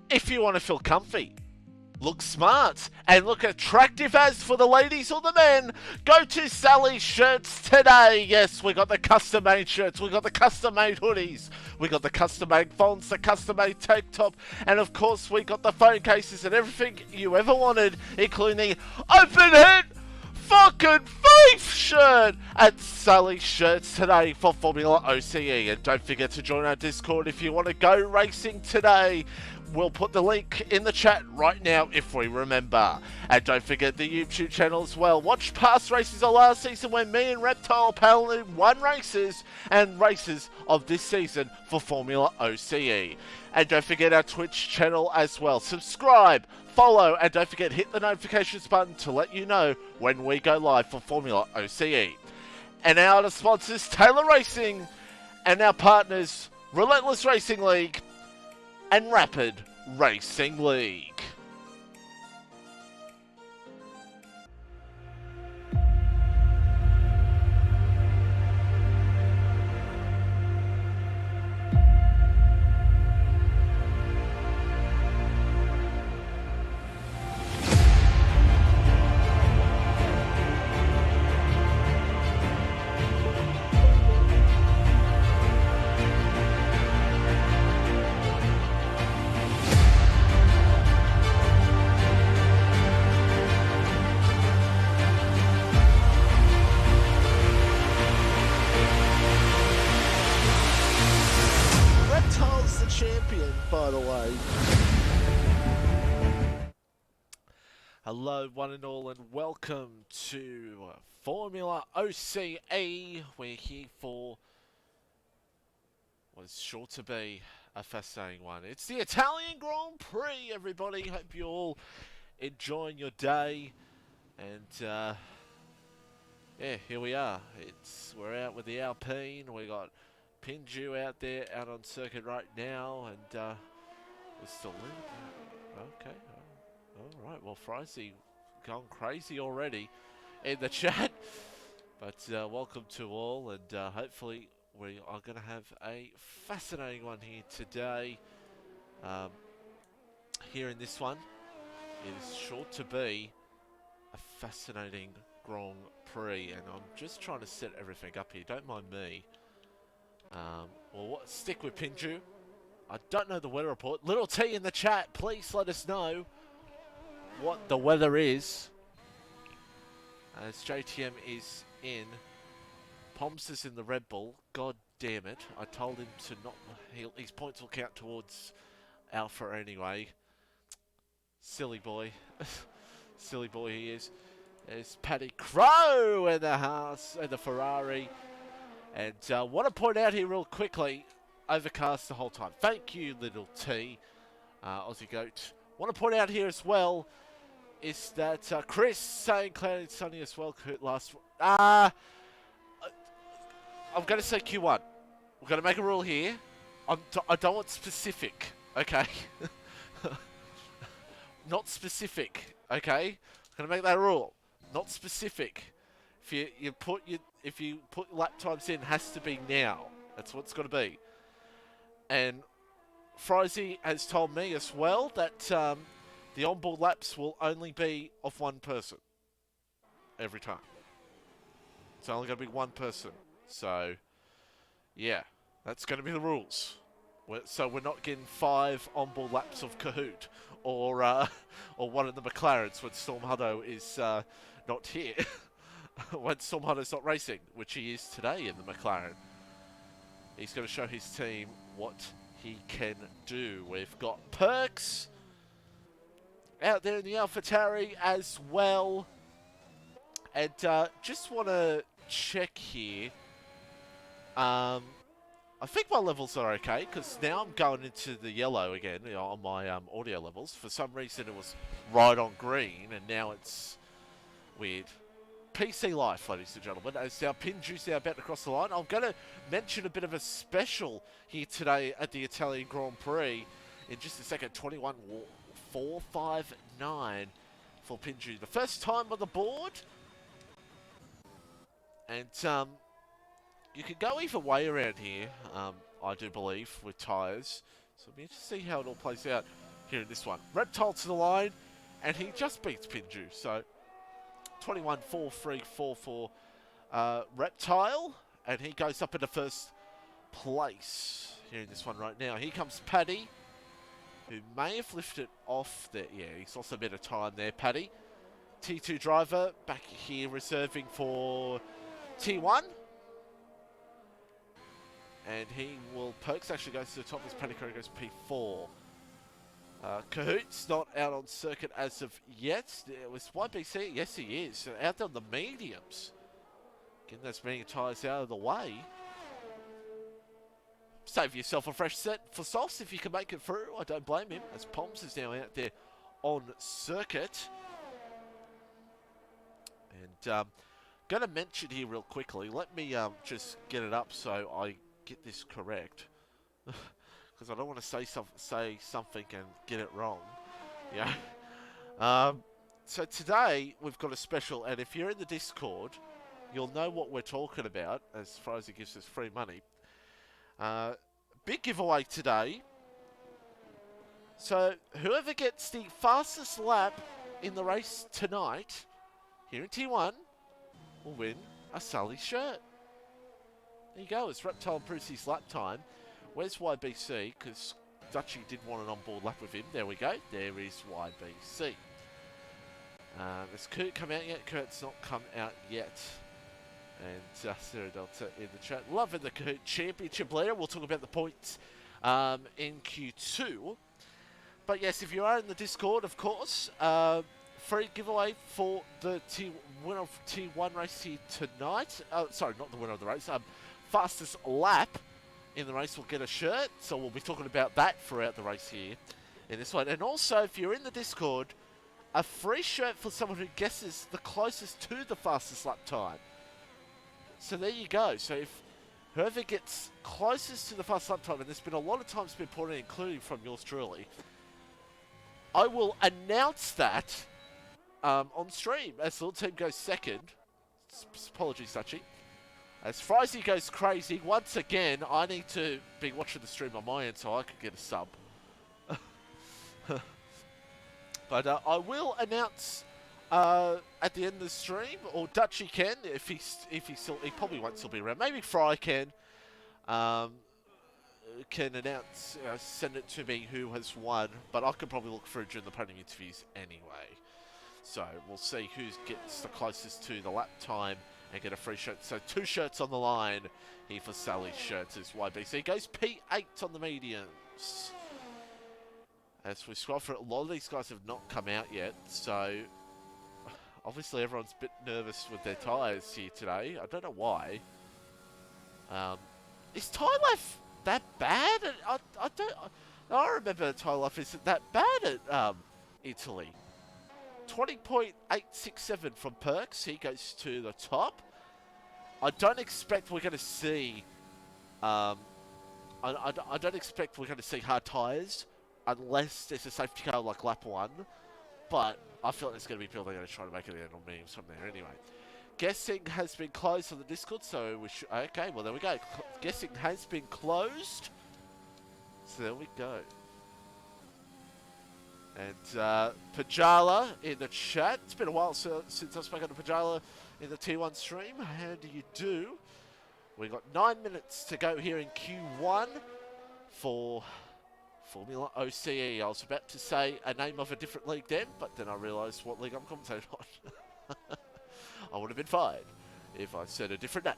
If you want to feel comfy, look smart, and look attractive as for the ladies or the men, go to Sally's Shirts today. Yes, we got the custom made shirts, we got the custom made hoodies, we got the custom made fonts, the custom made tank top, and of course we got the phone cases and everything you ever wanted, including the open head fucking faith shirt at Sally's Shirts today for Formula OCE. And don't forget to join our Discord if you want to go racing today. We'll put the link in the chat right now if we remember. And don't forget the YouTube channel as well. Watch past races of last season when me and Reptile paddled won races and races of this season for Formula OCE. And don't forget our Twitch channel as well. Subscribe, follow, and don't forget hit the notifications button to let you know when we go live for Formula OCE. And our other sponsors, Taylor Racing, and our partners, Relentless Racing League and Rapid Racing League. Reptile's the champion, by the way. Hello, one and all, and welcome to Formula OCE. We're here for what is sure to be a fascinating one. It's the Italian Grand Prix, everybody. Hope you're all enjoying your day. And, yeah, here we are. We're out with the Alpine. We got Pinju out there, out on circuit right now. And, we're still in. Okay. Alright, well, Frizy gone crazy already in the chat. But welcome to all, and hopefully we are going to have a fascinating one here today. Here in this one, it is sure to be a fascinating Grand Prix, and I'm just trying to set everything up here. Don't mind me. Stick with Pinju. I don't know the weather report. Little T in the chat, please let us know what the weather is, as JTM is in. Poms is in the Red Bull. God damn it. I told him to not... His points will count towards Alpha anyway. Silly boy. Silly boy he is. There's Paddy Crow in the house, in the Ferrari. And want to point out here real quickly, overcast the whole time. Thank you, Little T, Aussie Goat. Want to point out here as well is that Chris saying cloudy and sunny as well. I'm going to say Q1. We're going to make a rule here. I don't want specific, okay? Not specific, okay? I'm going to make that rule. Not specific. If you put lap times in, it has to be now. That's what it's got to be. And Frizy has told me as well that the onboard laps will only be of one person every time. It's only going to be one person. So, yeah, that's going to be the rules. So we're not getting 5 onboard laps of Kahoot or one of the McLarens when Storm Hutto is not here. When Storm Hutto's not racing, which he is today in the McLaren. He's going to show his team what he can do. We've got Perks out there in the AlphaTauri as well. And just want to check here. I think my levels are okay, because now I'm going into the yellow again, you know, on my audio levels. For some reason it was right on green, and now it's weird. PC life, ladies and gentlemen, as our Pinju's now about to cross the line. I'm going to mention a bit of a special here today at the Italian Grand Prix in just a second. 21.459 for Pinju. The first time on the board. And you can go either way around here, I do believe, with tyres. So we need to see how it all plays out. here in this one. Reptile to the line, and he just beats Pinju. So 21-4-3-4 for Reptile, and he goes up into first place here in this one right now. Here comes Paddy, who may have lifted off there. Yeah, he's also better time there, Paddy. T2 driver back here reserving for T1. And he will... Perks actually goes to the top. His Paddy Curry goes P4. Cahoot's not out on circuit as of yet. Was YBC? Yes, he is. Out on the mediums. Getting those medium tyres out of the way. Save yourself a fresh set for Sauce if you can make it through. I don't blame him, as Poms is now out there on circuit. And going to mention here real quickly. Let me just get it up so I get this correct. Because I don't want to say something and get it wrong. Yeah. So today we've got a special, and if you're in the Discord, you'll know what we're talking about as far as it gives us free money. Big giveaway today. So whoever gets the fastest lap in the race tonight here in T1 will win a Sully shirt. There you go. It's Reptile improves his lap time. Where's YBC? Because Dutchy did want an onboard lap with him. There we go. There is YBC. Has Kurt come out yet? Kurt's not come out yet. And Sarah Delta in the chat. Loving the Kahoot Championship later. We'll talk about the points in Q2. But yes, if you are in the Discord, of course, free giveaway for the winner of T1 race here tonight. Sorry, not the winner of the race. Fastest lap in the race will get a shirt. So we'll be talking about that throughout the race here in this one. And also, if you're in the Discord, a free shirt for someone who guesses the closest to the fastest lap time. So there you go. So if whoever gets closest to the fastest lap time, and there's been a lot of times been put in, including from yours truly, I will announce that on stream as the little team goes second. Apologies, Sachi. As Frizy goes crazy, once again, I need to be watching the stream on my end so I can get a sub. But I will announce at the end of the stream, or Dutchy can, if he probably won't still be around. Maybe Fry can announce, send it to me who has won. But I could probably look through during the podium interviews anyway. So we'll see who gets the closest to the lap time and get a free shirt. So 2 shirts on the line here for Sally's shirts as YBC goes P8 on the mediums. As we scroll through, a lot of these guys have not come out yet, so obviously everyone's a bit nervous with their tyres here today. I don't know why. Is tyre life that bad? I remember tyre life isn't that bad at Italy. 20.867 from Perks. He goes to the top. I don't expect we're going to see. I don't expect we're going to see hard tyres unless there's a safety car like lap 1. But I feel like there's going to be people that are going to try to make it in on memes from there anyway. Guessing has been closed on the Discord, so we should. Okay, well there we go. Guessing has been closed. So there we go. And Pajala in the chat. It's been a while since I've spoken to Pajala in the T1 stream. How do you do? We've got 9 minutes to go here in Q1 for FormulaOCE. I was about to say a name of a different league then, but then I realised what league I'm commentating on. I would have been fired if I said a different name.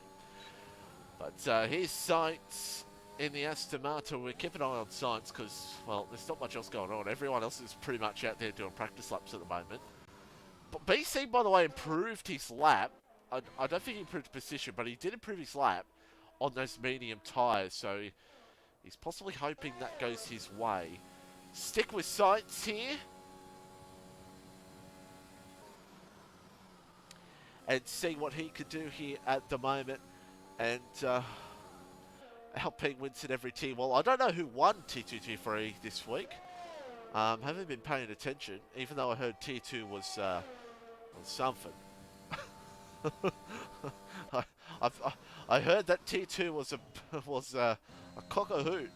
But here's Science in the Aston Martin. We're keeping an eye on Science because, well, there's not much else going on. Everyone else is pretty much out there doing practice laps at the moment. But BC, by the way, improved his lap. I don't think he improved position, but he did improve his lap on those medium tyres. So he's possibly hoping that goes his way. Stick with Science here. And see what he could do here at the moment. And Alpine wins in every team. Well, I don't know who won T2, T3 this week. Haven't been paying attention, even though I heard T2 was something. I heard that T2 was a cock-a-hoot.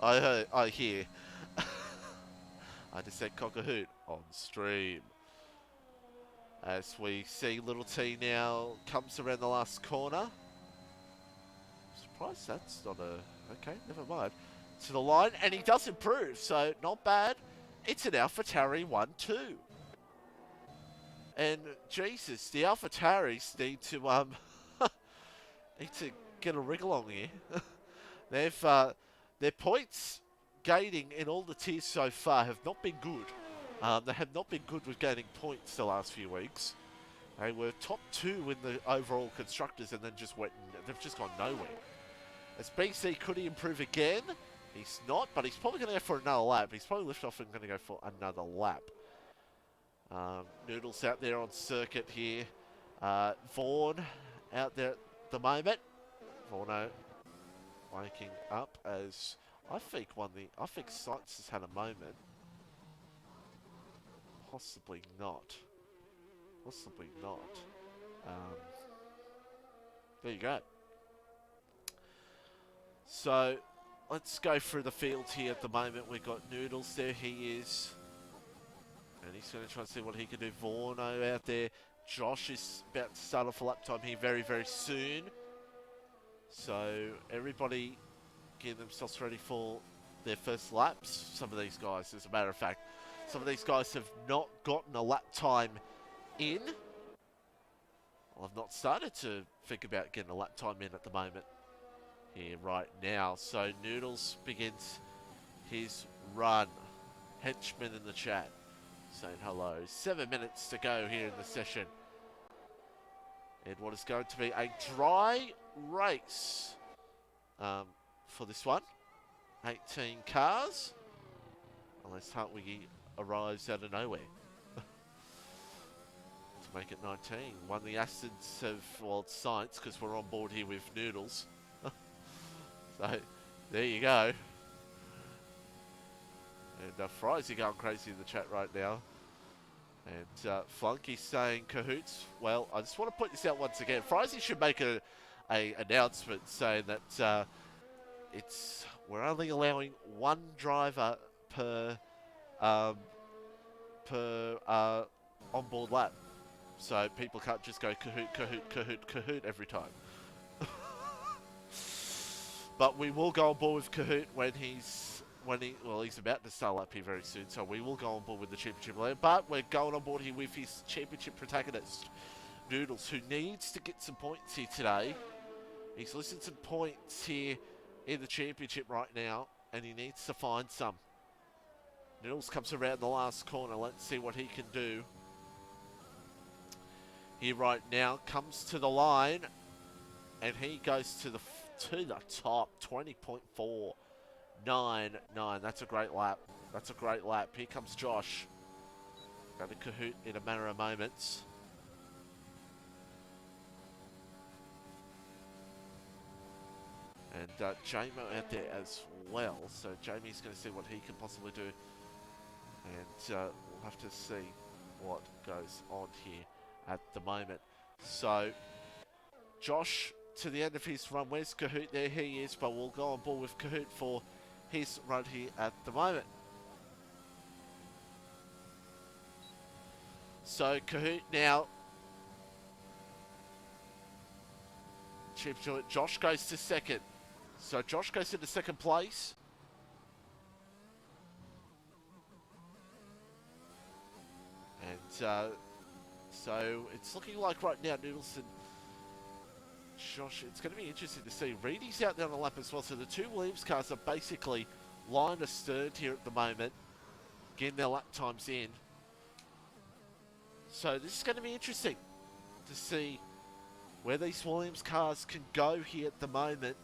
I hear. I just said Cockahoot on stream. As we see Little T now comes around the last corner. Surprised that's not a... Okay, never mind. To the line, and he does improve, so not bad. It's an AlphaTauri 1-2. And Jesus, the AlphaTauris need to need to get a rig along here. They've their points gaining in all the tiers so far have not been good. They have not been good with gaining points the last few weeks. They were top 2 in the overall constructors, and then they've just gone nowhere. As BC, could he improve again? He's not, but he's probably going to go for another lap. He's probably lifted off and going to go for another lap. Noodles out there on circuit here. Vaughn out there at the moment. Vaughno waking up as I think Science has had a moment. Possibly not. Possibly not. There you go. So, let's go through the field here at the moment. We've got Noodles there, he is. And he's going to try and see what he can do. Vaughno out there. Josh is about to start off a lap time here very, very soon. So, everybody getting themselves ready for their first laps. Some of these guys, as a matter of fact, some of these guys have not gotten a lap time in. Well, I've not started to think about getting a lap time in at the moment here right now. So Noodles begins his run. Henchman in the chat saying hello. 7 minutes to go here in the session. And what is going to be a dry race for this one. 18 cars. Unless Hartwiggy arrives out of nowhere. To make it 19. One of the Acids have, well, it's Science because we're on board here with Noodles. So, there you go. And Fry's going crazy in the chat right now. And Flunky saying Cahoots. Well, I just want to put this out once again. Frizy should make a announcement saying that we're only allowing one driver per onboard lap. So people can't just go Cahoot, Cahoot, Cahoot, Cahoot every time. But we will go on board with Cahoot when he's about to start up here very soon. So we will go on board with the championship later. But we're going on board here with his championship protagonist, Noodles, who needs to get some points here today. He's listed some points here in the championship right now, and he needs to find some. Noodles comes around the last corner. Let's see what he can do. Here right now, comes to the line, and he goes to the top, 20.499. That's a great lap. That's a great lap. Here comes Josh. Going to Cahoot in a matter of moments. And Jamo out there as well. So Jamie's going to see what he can possibly do. And we'll have to see what goes on here at the moment. So Josh to the end of his run. Where's Cahoot? There he is, but we'll go on board with Cahoot for his run here at the moment. So Cahoot now. Josh goes to second. So Josh goes into second place. And so it's looking like right now Noodles and Josh, it's going to be interesting to see. Reedy's out there on the lap as well. So the two Williams cars are basically line astern here at the moment, getting their lap times in. So this is going to be interesting to see where these Williams cars can go here at the moment.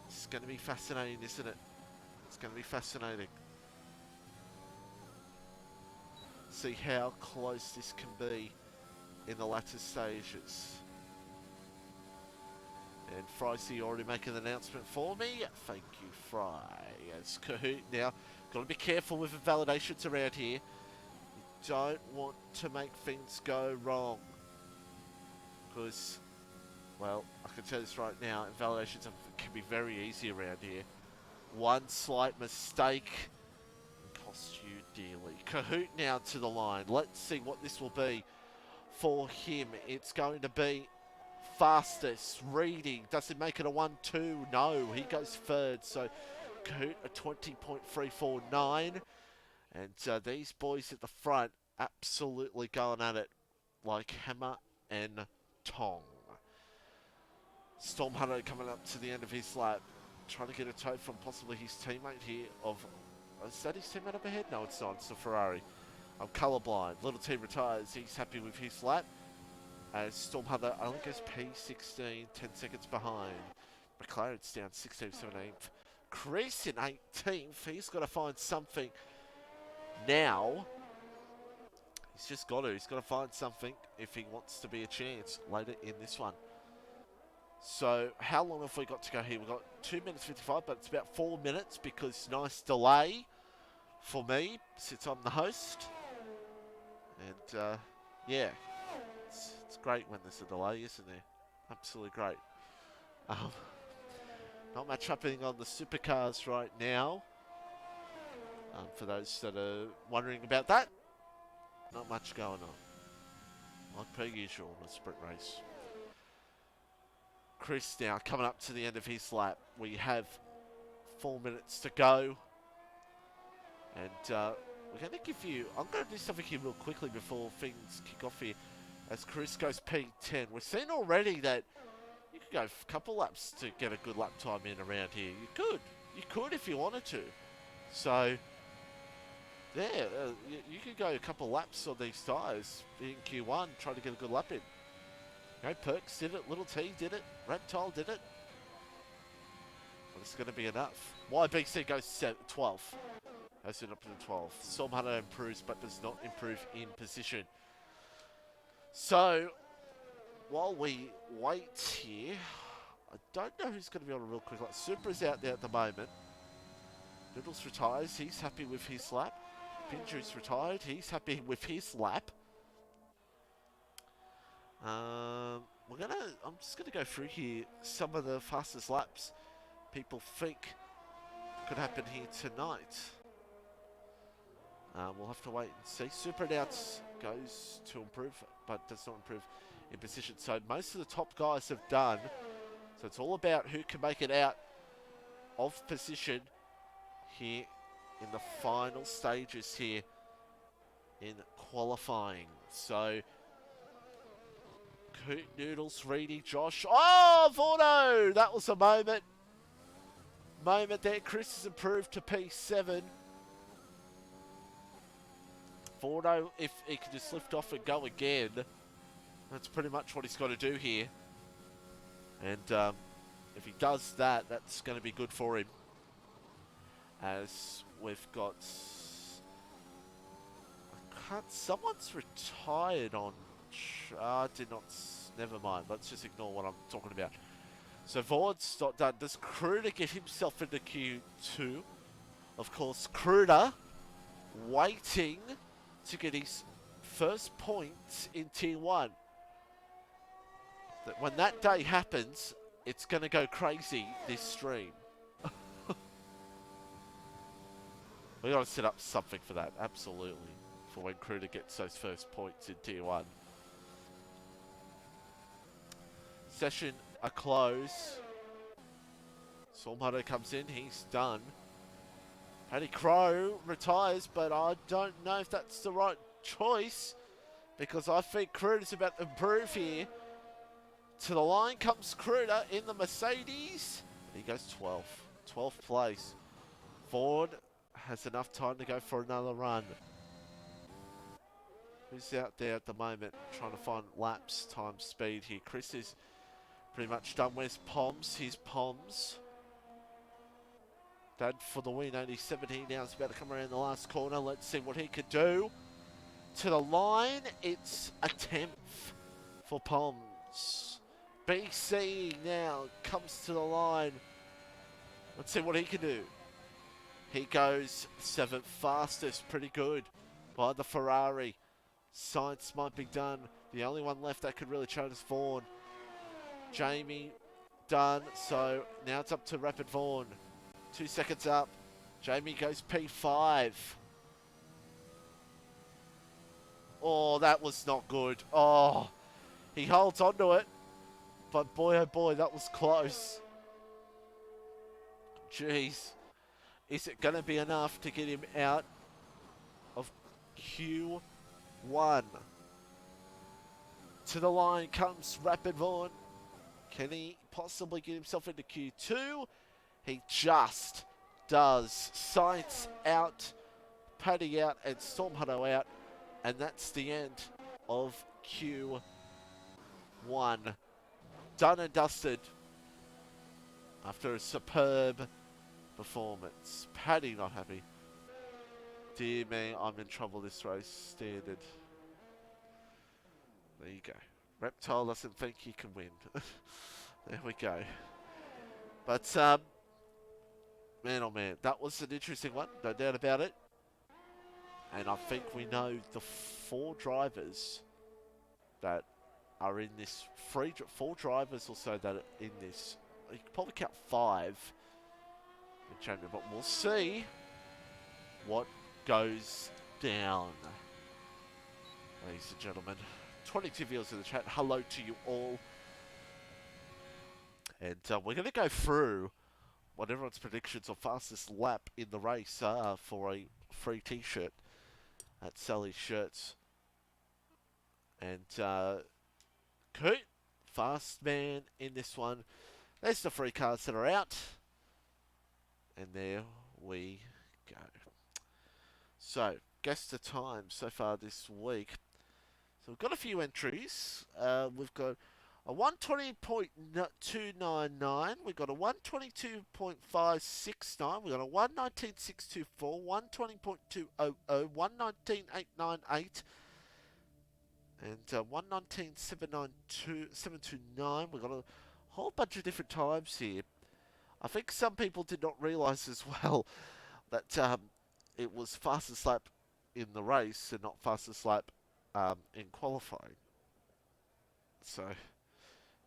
It's going to be fascinating, isn't it? It's going to be fascinating. See how close this can be in the latter stages. And Frycy already making an announcement for me. Thank you, Fry. As Cahoot now, got to be careful with the validations around here. You don't want to make things go wrong. Because, well, I can tell you this right now, invalidations can be very easy around here. One slight mistake can cost you dearly. Kahoot now to the line. Let's see what this will be for him. It's going to be fastest. Reading. Does he make it a 1-2? No, he goes third. So Kahoot a 20.349. And these boys at the front absolutely going at it like hammer and tong. Storm Hunter coming up to the end of his lap, trying to get a tow from possibly his teammate here of... Is that his teammate up ahead? No, it's not. It's the Ferrari. I'm colourblind. Little T retires. He's happy with his lap. As Storm Hunter only goes P16, 10 seconds behind. McLaren's down 16th, 17th. Chris in 18th. He's got to find something now. He's just got to. He's got to find something if he wants to be a chance later in this one. So, how long have we got to go here? We've got 2 minutes 55, but it's about 4 minutes because nice delay for me since I'm the host. And, yeah, it's great when there's a delay, isn't there? Absolutely great. Not much happening on the supercars right now. For those that are wondering about that, not much going on. Like per usual in a sprint race. Chris now coming up to the end of his lap. We have 4 minutes to go. And we're going to give you... I'm going to do something here real quickly before things kick off here. As Chris goes P10. We've seen already that you could go a couple laps to get a good lap time in around here. You could. You could if you wanted to. So, yeah, you could go a couple laps on these tyres in Q1, try to get a good lap in. No, Perks did it, Little T did it, Reptile did it. But it's going to be enough. YBC goes 12th. Goes it up to 12th. Storm Hunter improves, but does not improve in position. So, while we wait here, I don't know who's going to be on a real quick lap. Supra's out there at the moment. Noodles retires, he's happy with his lap. Pinju's retired, he's happy with his lap. I'm just gonna go through here some of the fastest laps people think could happen here tonight. We'll have to wait and see. Super Announce goes to improve, but does not improve in position. So most of the top guys have done. So it's all about who can make it out of position here in the final stages here in qualifying. So Coot, Noodles, Reedy, Josh. Oh, Vorno! That was a moment. Moment there. Chris has improved to P7. Vorno, if he can just lift off and go again, that's pretty much what he's got to do here. And if he does that, that's going to be good for him. As we've got... someone's retired on... did not... Never mind. Let's just ignore what I'm talking about. So Vord's not done. Does Kruder get himself into Q2? Of course, Kruder waiting to get his first points in Tier 1. That when that day happens, it's going to go crazy, this stream. We got to set up something for that, absolutely. For when Kruder gets those first points in Tier 1. Session a close. Stormhunter comes in, he's done. Paddy Crow retires, but I don't know if that's the right choice. Because I think Kruder's about to improve here. To the line comes Kruder in the Mercedes. He goes 12th. 12th place. Ford has enough time to go for another run. Who's out there at the moment trying to find laps, time, speed here? Chris is pretty much done. Where's Poms? Here's Poms. Dad for the win, only 17 now. He's about to come around the last corner. Let's see what he could do. To the line, it's a 10th for Poms. BC now comes to the line. Let's see what he can do. He goes 7th fastest, pretty good. By the Ferrari. Science might be done. The only one left that could really change is Vaughan. Jamie done, so now it's up to Rapid Vaughan. 2 seconds up. Jamie goes P5. Oh, that was not good. Oh, he holds onto it. But boy, oh boy, that was close. Jeez. Is it going to be enough to get him out of Q1? To the line comes Rapid Vaughan. Can he possibly get himself into Q2? He just does. Science out, Paddy out, and Stormhunter out. And that's the end of Q1. Done and dusted after a superb performance. Paddy not happy. Dear me, I'm in trouble this race. Standard. There you go. Reptile doesn't think he can win. There we go. But, man oh man, that was an interesting one. No doubt about it. And I think we know the 4 drivers that are in this free... 4 drivers or so that are in this. You can probably count 5 in champion, but we'll see what goes down. Ladies and gentlemen, 22 viewers in the chat, hello to you all. And we're going to go through what everyone's predictions of fastest lap in the race are for a free t-shirt at Sally's Shirts. And Coot, fast man in this one. There's the free cards that are out. And there we go. So, guess the time so far this week. So we've got a few entries. We've got a 120.299. We've got a 122.569. We've got a 119.624, 120.200, 119.898, and 119.729. We've got a whole bunch of different times here. I think some people did not realise as well that it was fastest lap in the race and not fastest lap in qualifying. So,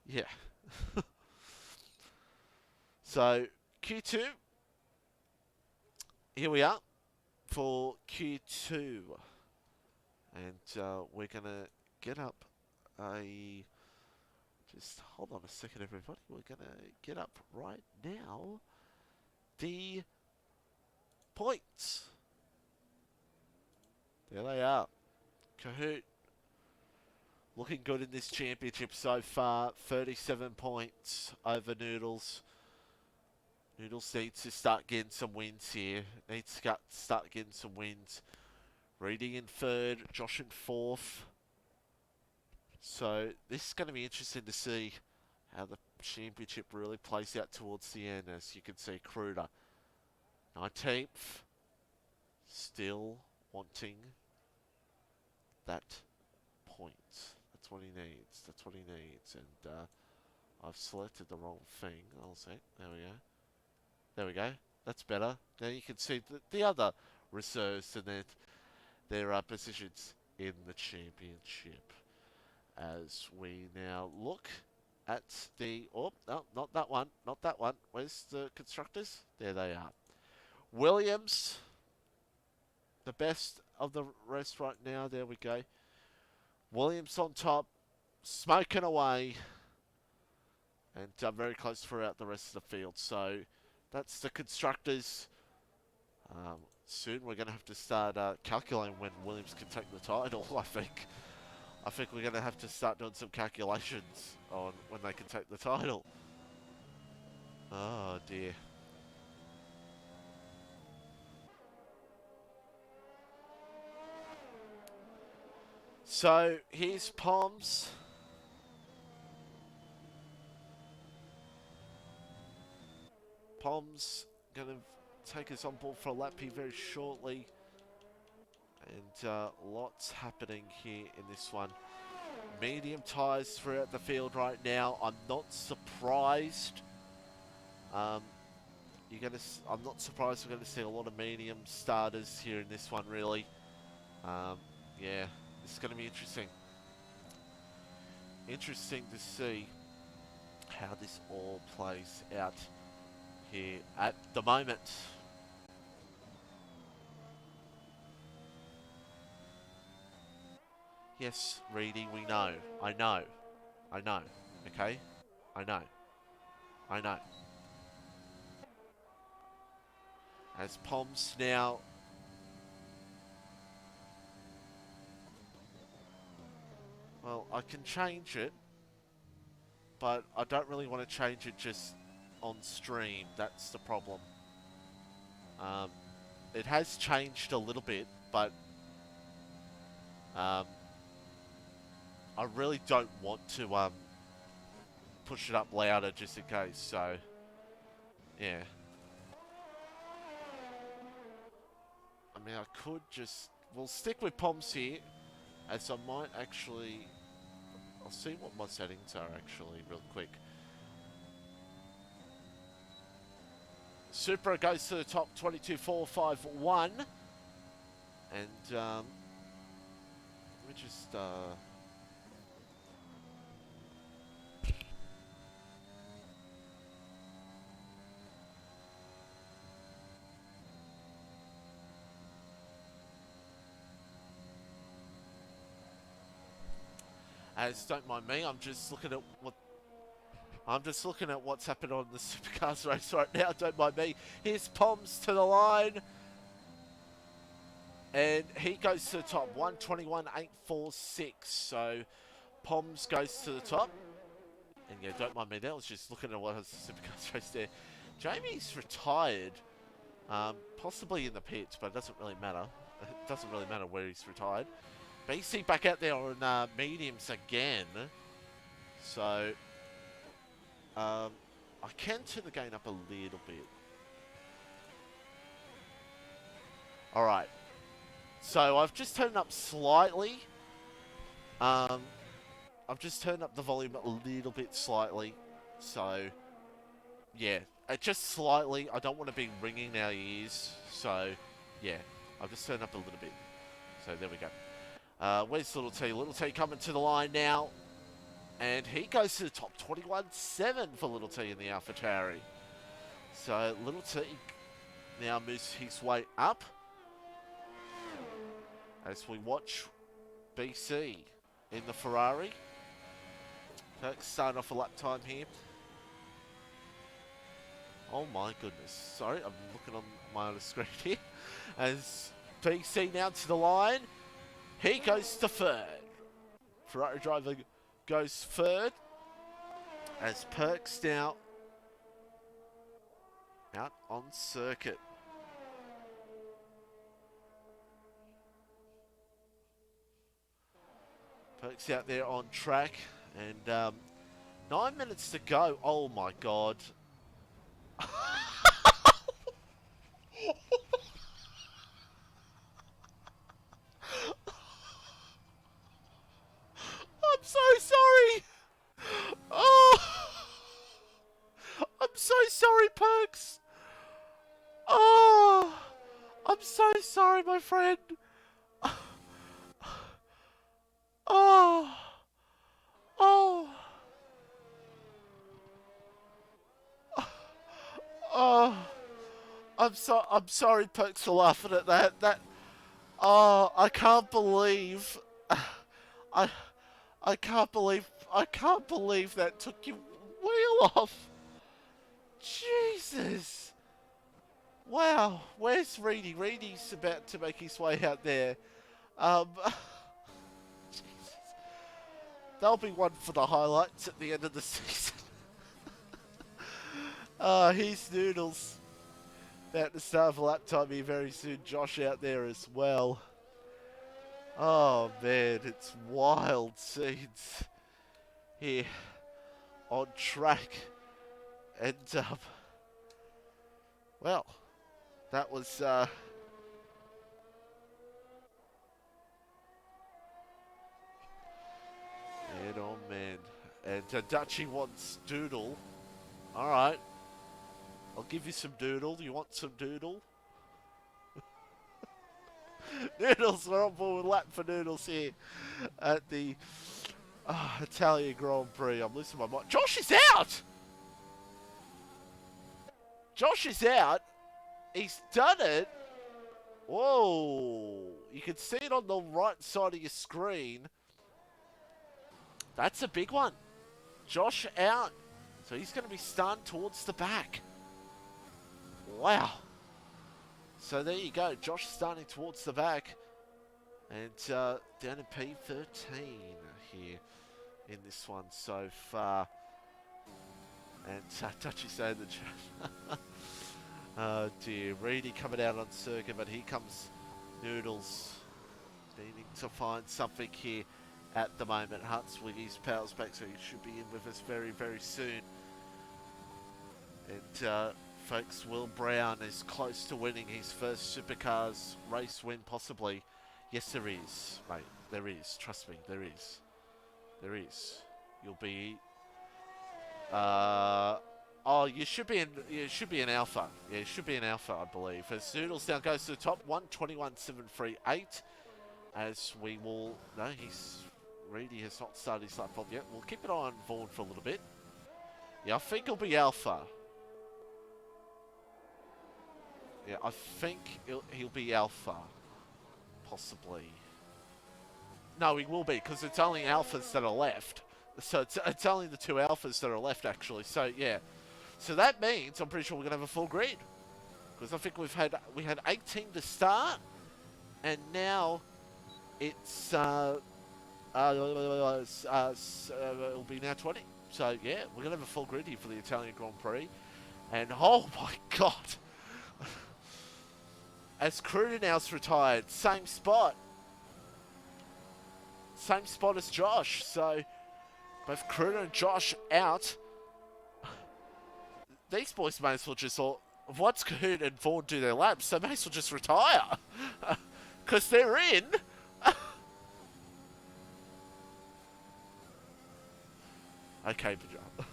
yeah. So, Q2. Here we are for Q2. And we're going to get up a... Just hold on a second, everybody. We're going to get up right now the points. There they are. Kahoot. Looking good in this championship so far. 37 points over Noodles. Noodles needs to start getting some wins here. Needs to start getting some wins. Reading in 3rd. Josh in 4th. So this is going to be interesting to see how the championship really plays out towards the end. As you can see, Kruder 19th. Still wanting that point. That's what he needs. That's what he needs. And I've selected the wrong thing. I'll say. There we go. There we go. That's better. Now you can see the other reserves and their positions in the championship. As we now look at the... Oh, no, not that one. Not that one. Where's the constructors? There they are. Williams, the best of the rest right now. There we go. Williams on top, smoking away, and very close throughout the rest of the field. So that's the constructors. Soon we're going to have to start calculating when Williams can take the title, I think. I think we're going to have to start doing some calculations on when they can take the title. Oh, dear. So, here's Poms. Poms going to take us on board for a lap here very shortly. And lots happening here in this one. Medium tyres throughout the field right now. I'm not surprised. I'm not surprised we're going to see a lot of medium starters here in this one, really. Yeah, this is going to be interesting. Interesting to see how this all plays out here at the moment. Yes, Reedy, we know. I know. I know. Okay? I know. I know. As Poms now... Well, I can change it, but I don't really want to change it just on stream. That's the problem. Um, it has changed a little bit, but um, I really don't want to push it up louder just in case. So, yeah. I mean, I could just... We'll stick with Poms here, as I might actually... I'll see what my settings are actually real quick. Supra goes to the top, 22.451. And, let me just, as don't mind me, I'm just looking at what's happened on the Supercars race right now. Don't mind me. Here's Poms to the line. And he goes to the top, 121.846. So Poms goes to the top. And yeah, don't mind me. That was just looking at what was the Supercars race there. Jamie's retired, possibly in the pits, but it doesn't really matter. It doesn't really matter where he's retired. BC back out there on mediums again. So I can turn the gain up a little bit. Alright. So I've just turned up slightly. I've just turned up the volume a little bit slightly. So, yeah. Just slightly. I don't want to be ringing our ears. So, yeah. I've just turned up a little bit. So, there we go. Where's Little T? Little T coming to the line now. And he goes to the top, 21.7 for Little T in the AlphaTauri. So, Little T now moves his way up. As we watch BC in the Ferrari. Starting off a lap time here. Oh my goodness. Sorry, I'm looking on my other screen here. As BC now to the line. He goes to third. Ferrari driver goes third. As Perks now out on circuit. Perks out there on track. And 9 minutes to go. Oh my god. I'm so sorry. Oh, I'm so sorry, Perks. Oh, I'm so sorry, my friend. Oh, oh, oh. I'm sorry, Perks, for laughing at that. Oh, I can't believe. I can't believe that took your wheel off. Jesus. Wow. Where's Reedy? Reedy's about to make his way out there. Jesus. There'll be one for the highlights at the end of the season. Here's Noodles. About to start for lap time here very soon. Josh out there as well. Oh man, it's wild scenes here on track. And well, that was man, oh man. And Dutchie wants doodle. Alright. I'll give you some doodle. Do you want some doodle? Noodles, we're on board with lap for Noodles here at the Italian Grand Prix. I'm losing my mind. Josh is out! Josh is out. He's done it. Whoa. You can see it on the right side of your screen. That's a big one. Josh out. So he's going to be starting towards the back. Wow. So there you go. Josh starting towards the back. And down in P13 here in this one so far. And Touchy saying the oh dear. Reedy coming out on circuit, but here comes Noodles. Needing to find something here at the moment. Hunt's with his powers back, so he should be in with us very, very soon. And folks, Will Brown is close to winning his first Supercars race win, possibly. Yes, there is, mate. There is. Trust me, there is. There is. You'll be. Oh, you should be in Alpha. Yeah, you should be in Alpha, I believe. As Noodles now goes to the top, 1:21.738. As we will. No, Reedy has not started his lap off yet. We'll keep an eye on Vaughan for a little bit. Yeah, I think he'll be Alpha. Yeah, I think he'll be Alpha. Possibly. No, he will be, because it's only Alphas that are left. So it's only the two Alphas that are left, actually. So, yeah. So that means, I'm pretty sure we're going to have a full grid. Because I think we had 18 to start. And now it's it'll be now 20. So, yeah, we're going to have a full grid here for the Italian Grand Prix. And, oh my God. As Crudenau's retired, same spot. Same spot as Josh. So, both Cruden and Josh out. These boys may as well just all... Once Cahoon and Vaughan do their laps, they may as well just retire. Because they're in. Okay, good job.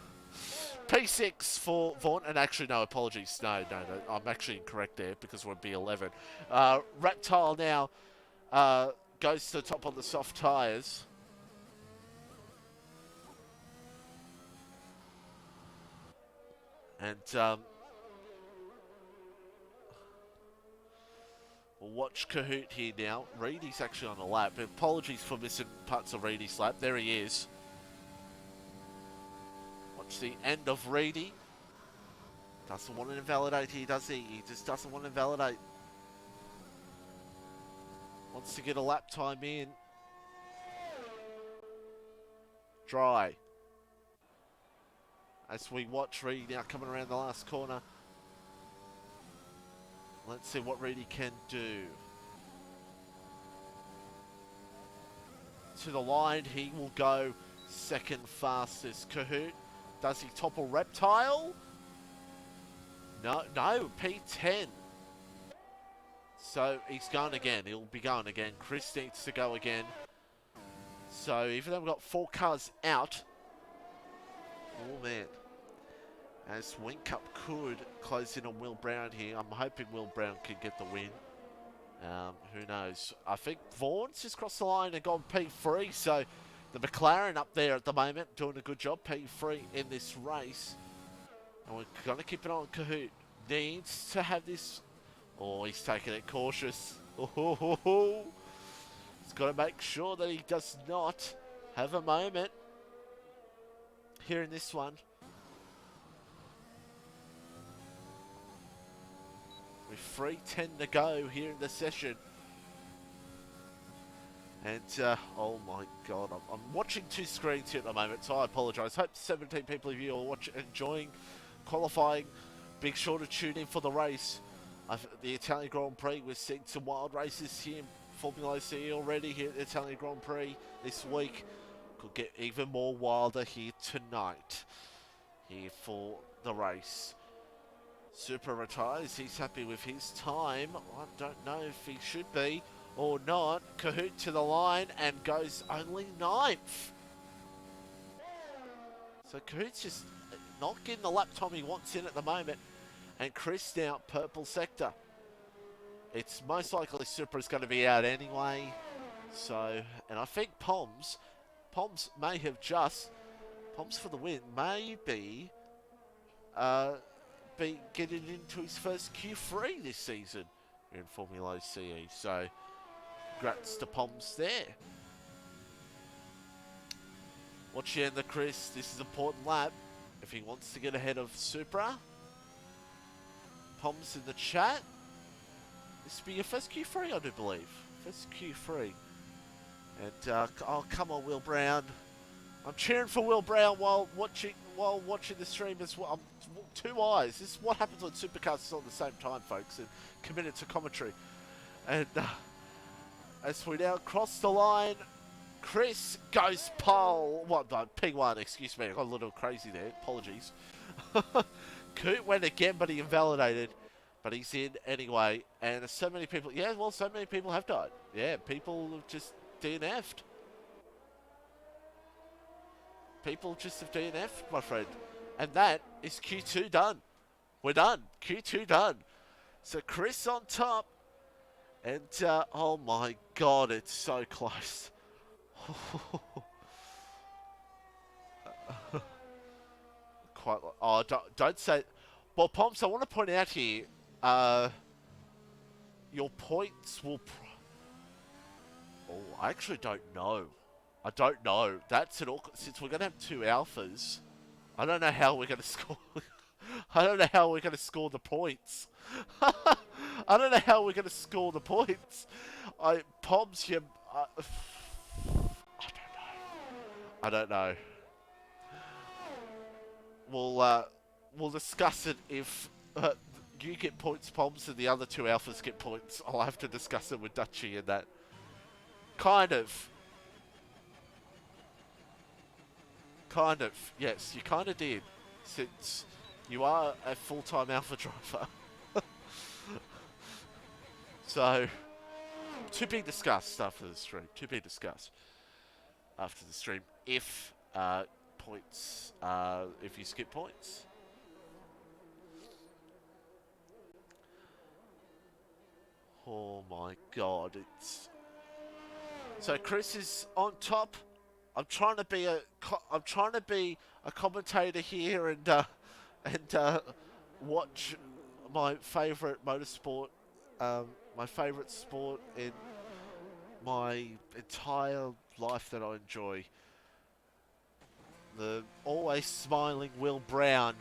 P6 for Vaughan, and actually, no, apologies. No, I'm actually incorrect there because we're B11. Reptile now goes to the top on the soft tyres. And we'll watch Kahoot here now. Reedy's actually on the lap. Apologies for missing parts of Reedy's lap. There he is. Watch the end of Reedy. Doesn't want to invalidate here, does he? He just doesn't want to invalidate. Wants to get a lap time in. Dry. As we watch Reedy now coming around the last corner. Let's see what Reedy can do. To the line, he will go second fastest. Kahoot, does he topple Reptile? No, P10. So he's going again. He'll be going again. Chris needs to go again. So even though we've got 4 cars out. Oh man. As Wink Cup could close in on Will Brown here. I'm hoping Will Brown can get the win. Who knows? I think Vaughan's just crossed the line and gone P3. So the McLaren up there at the moment doing a good job. P3 in this race. And we're going to keep an eye on Kahoot. Needs to have this. Oh, he's taking it cautious. Oh, he's got to make sure that he does not have a moment here in this one. With 3:10 to go here in the session. And, oh my God, I'm watching 2 screens here at the moment, so I apologise. Hope 17 people of you are enjoying qualifying. Be sure to tune in for the race. The Italian Grand Prix, we're seeing some wild races here in FormulaOCE already here at the Italian Grand Prix this week. Could get even more wilder here tonight. Here for the race. Super retires. He's happy with his time. I don't know if he should be or not. Kahoot to the line and goes only 9th. So Kahoot's just not getting the lap time he wants in at the moment. And Chris now, purple sector. It's most likely Supra's going to be out anyway. So, and I think Poms may have just, Poms for the win, maybe be getting into his first Q3 this season in FormulaOCE. So, congrats to Poms there. Watch the end of Chris. This is an important lap. If he wants to get ahead of Supra. Poms in the chat. This will be your first Q3, I do believe. First Q3. And, oh, come on, Will Brown. I'm cheering for Will Brown while watching the stream as well. I'm two eyes. This is what happens when supercars are on the same time, folks, and committed to commentary. And as we now cross the line, Chris goes pole. What? No, P1, excuse me. I got a little crazy there. Apologies. Coot went again, but he invalidated. But he's in anyway. And so many people... Yeah, well, so many people have died. Yeah, people have just DNF'd. People just have DNF'd, my friend. And that is Q2 done. We're done. Q2 done. So Chris on top. And, oh my God, it's so close. Quite. Oh, don't say. Well, Pomps, I want to point out here. Your points will. Oh, I actually don't know. I don't know. That's an awkward. Since we're gonna have two alphas, I don't know how we're gonna score. I don't know how we're gonna score the points. I don't know how we're gonna score the points. Pomps, you. I don't know. We'll discuss it if you get points, Poms, and the other two alphas get points. I'll have to discuss it with Dutchy and that. Kind of. Yes, you kind of did. Since you are a full-time alpha driver. So, to be discussed after the stream. To be discussed after the stream. If points, if you skip points. Oh my God, it's... So Chris is on top. I'm trying to be a commentator here and watch my favourite motorsport, my favourite sport in my entire life that I enjoy. The always smiling Will Brown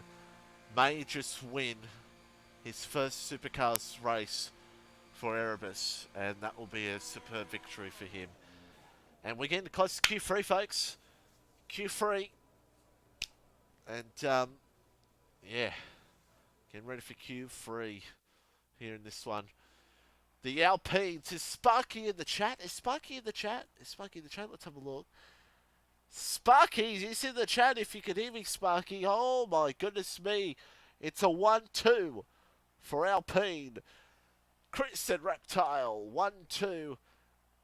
may just win his first supercars race for Erebus, and that will be a superb victory for him. And we're getting close to Q3, folks. Q3. And, yeah. Getting ready for Q3 here in this one. The Alpines. Is Sparky in the chat? Is Sparky in the chat? Is Sparky in the chat? Let's have a look. Sparky, is in the chat if you can hear me, Sparky. Oh, my goodness me. It's a 1-2 for Alpine. Chris and Reptile, 1-2.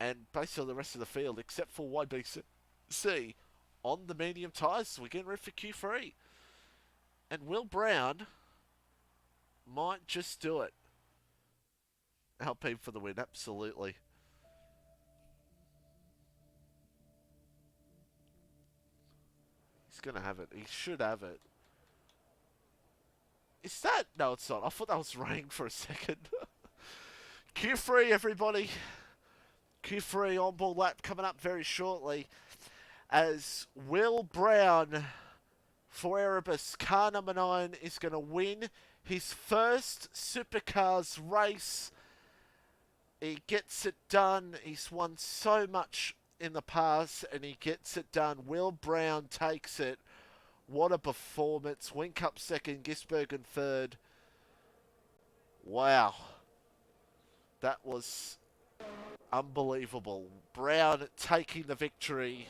And basically the rest of the field, except for YBC, on the medium tyres. So we're getting ready for Q3. And Will Brown might just do it. Alpine for the win, absolutely. He's going to have it. He should have it. Is that? No, it's not. I thought that was rain for a second. Q3, everybody. Q3 on-board lap coming up very shortly. As Will Brown for Erebus, car number 9, is going to win his first Supercars race. He gets it done. He's won so much in the past, and he gets it done. Will Brown takes it. What a performance. Whincup second, Gisbergen third. Wow. That was unbelievable. Brown taking the victory.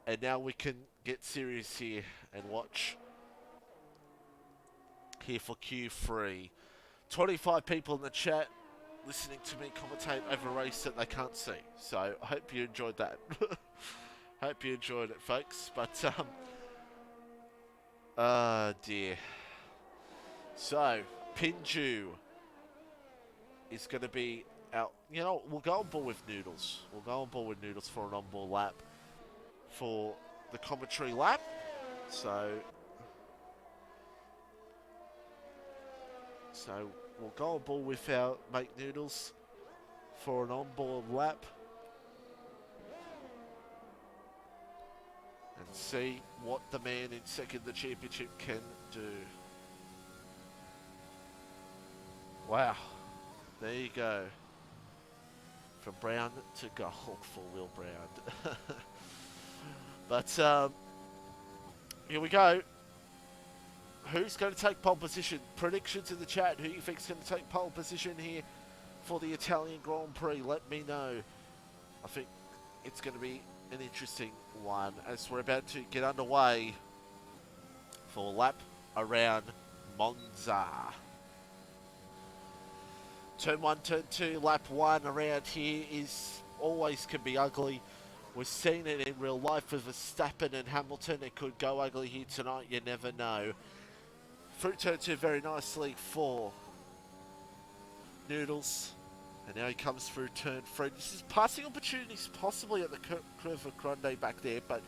And now we can get serious here and watch here for Q3. 25 people in the chat listening to me commentate over a race that they can't see. So I hope you enjoyed that. Hope you enjoyed it, folks. But, dear. So, Pinju is going to be out. You know, we'll go on board with Noodles. We'll go on board with Noodles for an on-board lap for the commentary lap. So we'll go on board with our mate Noodles for an on-board lap. see what the man in second, the championship, can do. Wow. There you go. From brown to gold for Will Brown. But here we go. Who's going to take pole position? Predictions in the chat. Who you think is going to take pole position here for the Italian Grand Prix? Let me know. I think it's going to be an interesting one as we're about to get underway for lap around Monza. Turn 1, turn 2, lap 1 around here is always can be ugly. We've seen it in real life with Verstappen and Hamilton. It could go ugly here tonight, you never know. Through turn 2 very nicely for Noodles. And now he comes through turn 3. This is passing opportunities possibly at the Curva Grande back there, but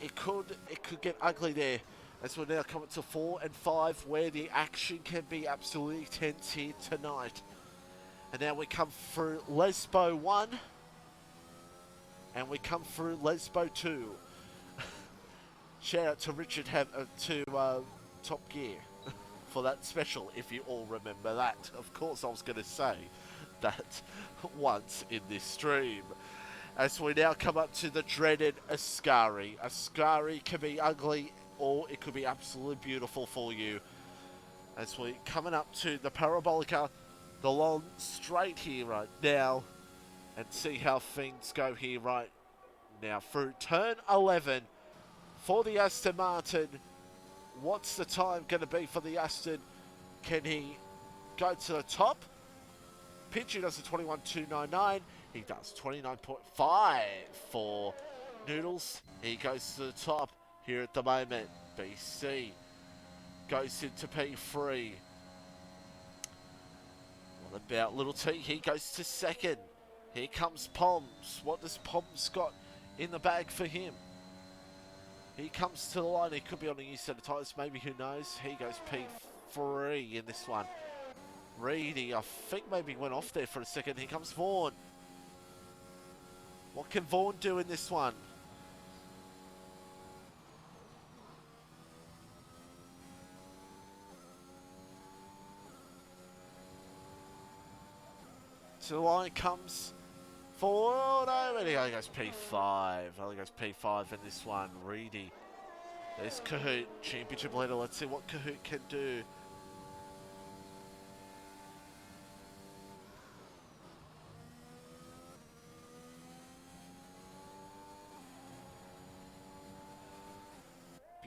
it could get ugly there. As we're now coming to 4 and 5 where the action can be absolutely tense here tonight. And now we come through Lesbo 1 and we come through Lesbo 2. Shout out to Richard Top Gear for that special, if you all remember that. Of course I was going to say that once in this stream. As we now come up to the dreaded Ascari. Ascari can be ugly or it could be absolutely beautiful for you. As we're coming up to the Parabolica, the long straight here right now, and see how things go here right now through turn 11 for the Aston Martin. What's the time going to be for the Aston? Can he go to the top? Pinchy does a 21.299. He does 29.5 for Noodles. He goes to the top here at the moment. BC goes into P3. What about Little T? He goes to second. Here comes Poms. What does Poms got in the bag for him? He comes to the line. He could be on a new set of tyres. Maybe, who knows? He goes P3 in this one. Reedy, I think maybe went off there for a second. Here comes Vaughan. What can Vaughan do in this one? To the line comes Ford. Oh, and he only goes P5. Only goes P5 in this one. Reedy. There's Kahoot, championship leader. Let's see what Kahoot can do.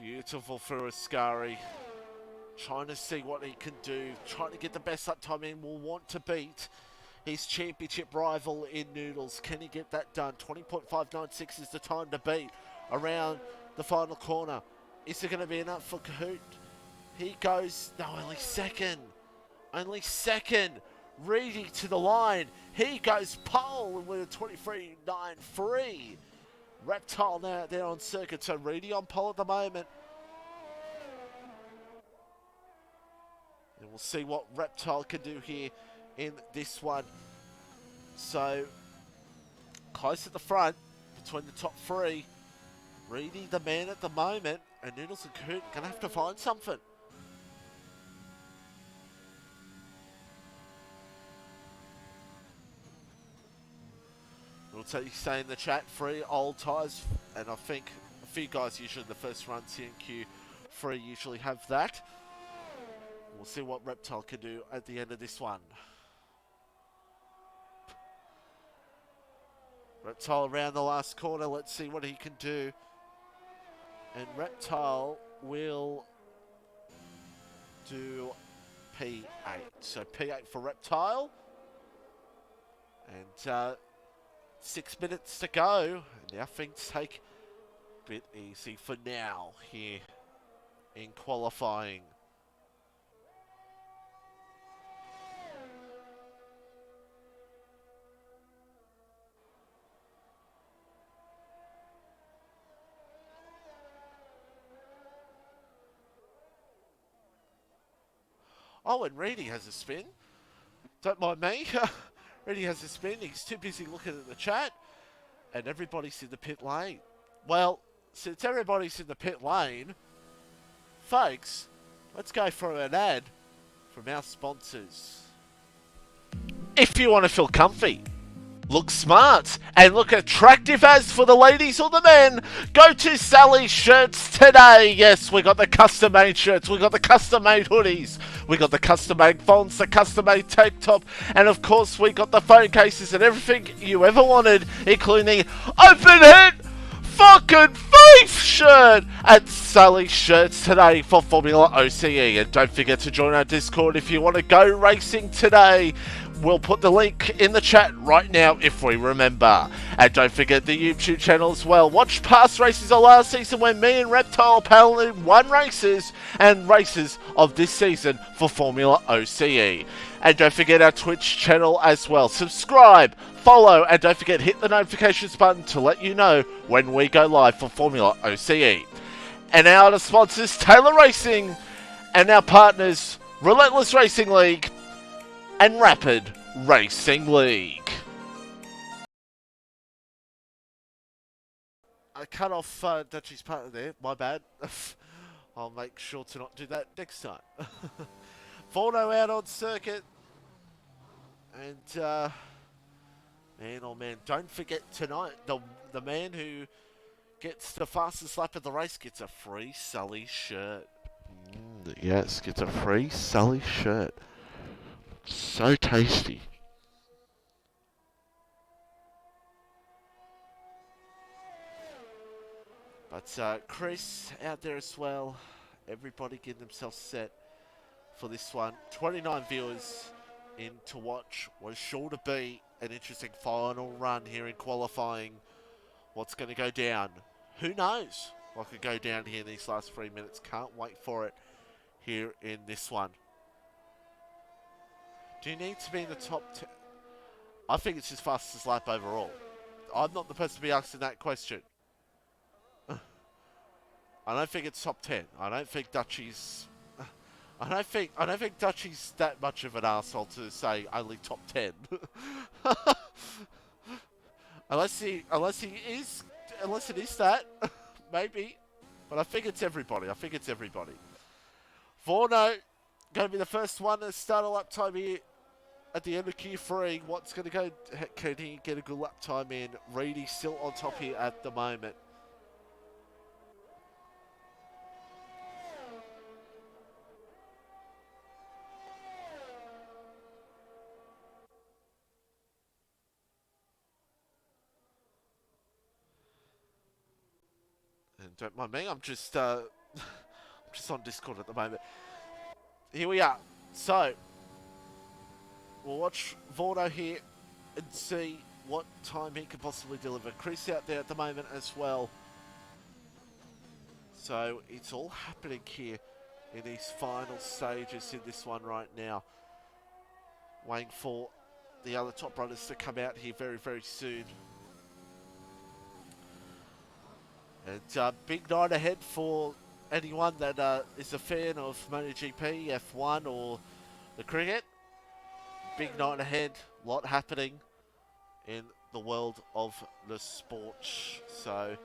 Beautiful for Ascari. Trying to see what he can do. Trying to get the best lap time in. Will want to beat his championship rival in Noodles. Can he get that done? 20.596 is the time to beat around the final corner. Is it going to be enough for Kahoot? He goes, no, only second. Only second. Reedy to the line. He goes pole with a 23.93. Reptile now there on circuit. So Reedy on pole at the moment. And we'll see what Reptile can do here in this one. So close at the front between the top three. Reedy the man at the moment, and Noodles and Coot gonna have to find something. We'll tell you, say in the chat, 3 old tyres, and I think a few guys usually in the first run, CNQ3 usually have that. We'll see what Reptile can do at the end of this one. Reptile around the last corner. Let's see what he can do. And Reptile will do P8. So P8 for Reptile. And 6 minutes to go. And now things take a bit easy for now here in qualifying. Oh, and Reedy has a spin. Don't mind me. Reedy has a spin. He's too busy looking at the chat. And everybody's in the pit lane. Well, since everybody's in the pit lane, folks, let's go for an ad from our sponsors. If you want to feel comfy, look smart, and look attractive as for the ladies or the men, go to Sally's Shirts today. Yes, we got the custom made shirts, we got the custom made hoodies, we got the custom made fonts, the custom made tank top, and of course we got the phone cases and everything you ever wanted, including the open head fucking faith shirt at Sally's Shirts today for Formula OCE. And don't forget to join our Discord if you want to go racing today. We'll put the link in the chat right now if we remember. And don't forget the YouTube channel as well. Watch past races of last season when me and Reptile paddling won races and races of this season for Formula OCE. And don't forget our Twitch channel as well. Subscribe, follow, and don't forget hit the notifications button to let you know when we go live for Formula OCE. And our other sponsors, Taylor Racing, and our partners, Relentless Racing League and Rapid Racing League. I cut off Dutchy's partner there, my bad. I'll make sure to not do that next time. Forno out on circuit. And, man, oh man, don't forget tonight, the man who gets the fastest lap of the race gets a free Sully shirt. Yes, gets a free Sully shirt. So tasty. But Chris out there as well. Everybody getting themselves set for this one. 29 viewers in to watch. Was sure to be an interesting final run here in qualifying. What's going to go down? Who knows what could go down here in these last 3 minutes. Can't wait for it here in this one. Do you need to be in the top 10? I think it's his fastest lap overall. I'm not the person to be asking that question. I don't think it's top 10. I don't think Dutchy's... I don't think Dutchy's that much of an arsehole to say only top 10. unless it is that, maybe. But I think it's everybody. Vorno, going to be the first one to start a lap time here at the end of Q3. What's going to go? Can he get a good lap time in? Reedy still on top here at the moment. And don't mind me, I'm just on Discord at the moment. Here we are. So we'll watch Vorno here and see what time he can possibly deliver. Chris out there at the moment as well. So it's all happening here in these final stages in this one right now. Waiting for the other top runners to come out here very, very soon. And big night ahead for anyone that is a fan of MotoGP, F1 or the cricket. Big night ahead, a lot happening in the world of the sport. So,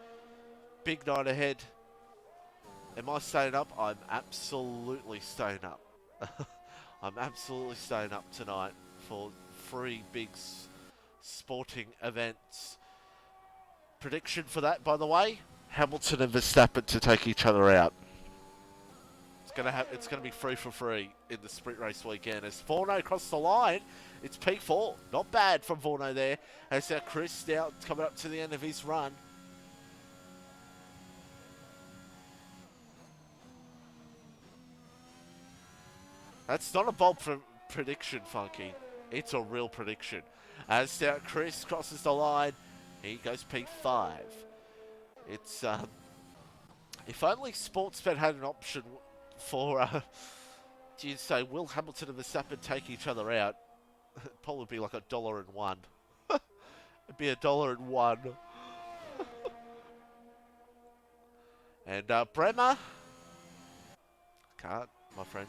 big night ahead. Am I staying up? I'm absolutely staying up. I'm absolutely staying up tonight for 3 big sporting events. Prediction for that, by the way, Hamilton and Verstappen to take each other out. It's gonna be 3 for 3 in the sprint race weekend. As Vorno across the line, it's P4. Not bad from Vorno there. As our Chris now coming up to the end of his run. That's not a bold prediction, Funky. It's a real prediction. As now Chris crosses the line, he goes P5. It's if only Sportsbet had an option for you'd say will Hamilton and Verstappen take each other out? It'd probably be like $1.01. It'd be $1.01. And Bremer can't, my friend.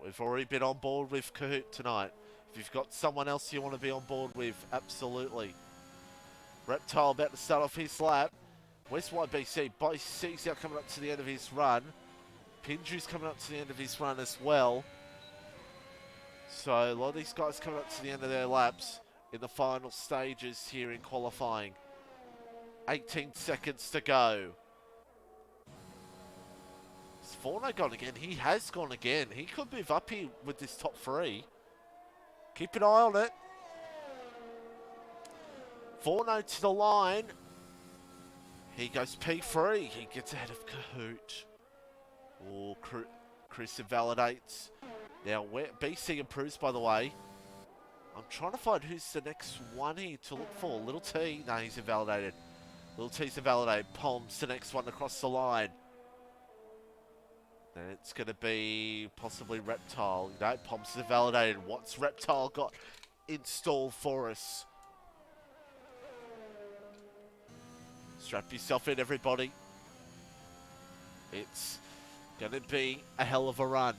We've already been on board with Kahoot tonight. If you've got someone else you want to be on board with, absolutely. Reptile about to start off his lap. Where's YBC? YBC's now coming up to the end of his run. Pinju's coming up to the end of his run as well. So a lot of these guys coming up to the end of their laps in the final stages here in qualifying. 18 seconds to go. Has Forno gone again? He has gone again. He could move up here with this top three. Keep an eye on it. Forno to the line. He goes P3. He gets ahead of Kahoot. Oh, Chris invalidates. Now, BC improves, by the way. I'm trying to find who's the next one here to look for. Little T. No, he's invalidated. Little T's invalidated. Pom's the next one across the line. Then it's going to be possibly Reptile. No, Pom's invalidated. What's Reptile got installed for us? Strap yourself in, everybody. It's going to be a hell of a run.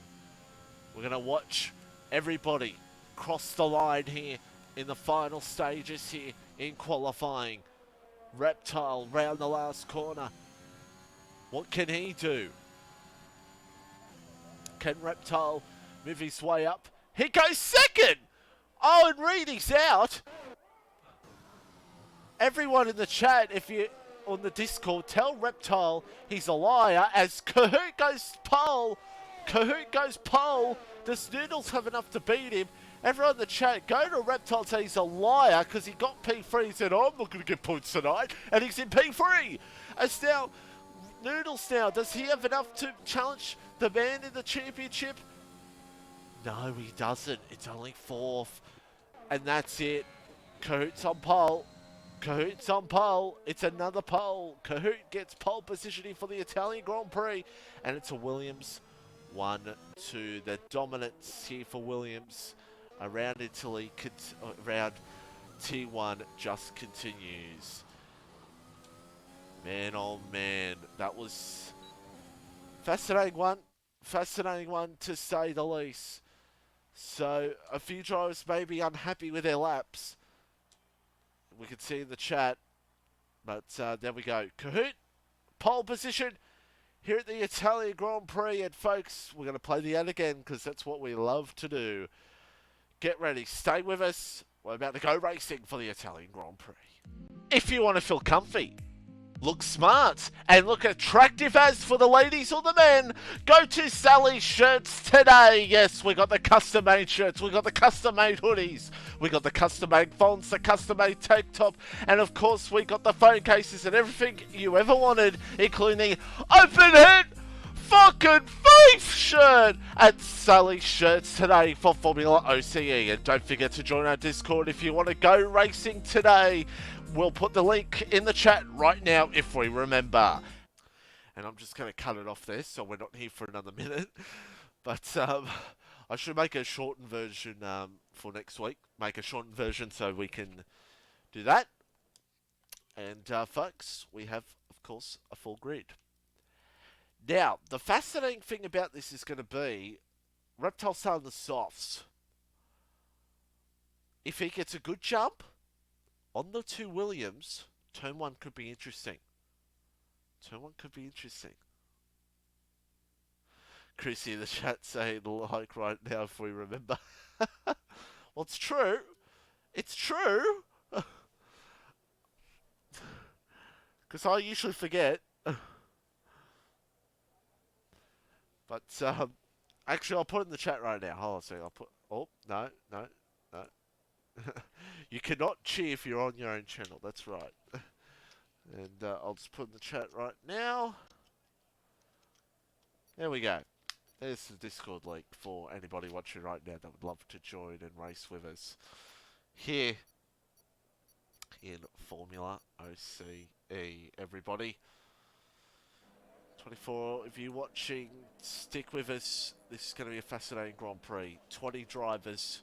We're going to watch everybody cross the line here in the final stages here in qualifying. Reptile round the last corner. What can he do? Can Reptile move his way up? He goes second! Oh, and Reed, he's out. Everyone in the chat, if you on the Discord, tell Reptile he's a liar as Kahoot goes pole. Kahoot goes pole. Does Noodles have enough to beat him? Everyone in the chat, go to Reptile and say he's a liar because he got P3. He said, oh, I'm not going to get points tonight. And he's in P3. As now, Noodles now, does he have enough to challenge the man in the championship? No, he doesn't. It's only fourth. And that's it. Kahoot's on pole. Kahoot's on pole. It's another pole. Kahoot gets pole positioning for the Italian Grand Prix. And it's a Williams 1-2. The dominance here for Williams around Italy, around T1 just continues. Man, oh man, that was fascinating one. Fascinating one to say the least. So a few drivers may be unhappy with their laps. We can see in the chat, but there we go. Kahoot, pole position here at the Italian Grand Prix. And folks, we're going to play the ad again because that's what we love to do. Get ready, stay with us. We're about to go racing for the Italian Grand Prix. If you want to feel comfy, look smart, and look attractive as for the ladies or the men, go to Sally's Shirts today. Yes, we got the custom-made shirts, we got the custom-made hoodies, we got the custom-made fonts, the custom-made tank top, and of course we got the phone cases and everything you ever wanted, including the open head fucking faith shirt at Sally's Shirts today for FormulaOCE. And don't forget to join our Discord if you want to go racing today. We'll put the link in the chat right now if we remember. And I'm just going to cut it off there so we're not here for another minute. But I should make a shortened version for next week. Make a shortened version so we can do that. And folks, we have, of course, a full grid. Now, the fascinating thing about this is going to be Reptile starting the softs. If he gets a good jump on the two Williams, turn one could be interesting. Turn one could be interesting. Chrissy in the chat saying like right now if we remember. Well, it's true. It's true. Because I usually forget. But actually, I'll put it in the chat right now. Hold on a second. I'll put. Oh no. You cannot cheer if you're on your own channel. That's right. And I'll just put in the chat right now. There we go. There's the Discord link for anybody watching right now that would love to join and race with us here in Formula OCE. Everybody. 24 of you watching, stick with us. This is going to be a fascinating Grand Prix. 20 drivers.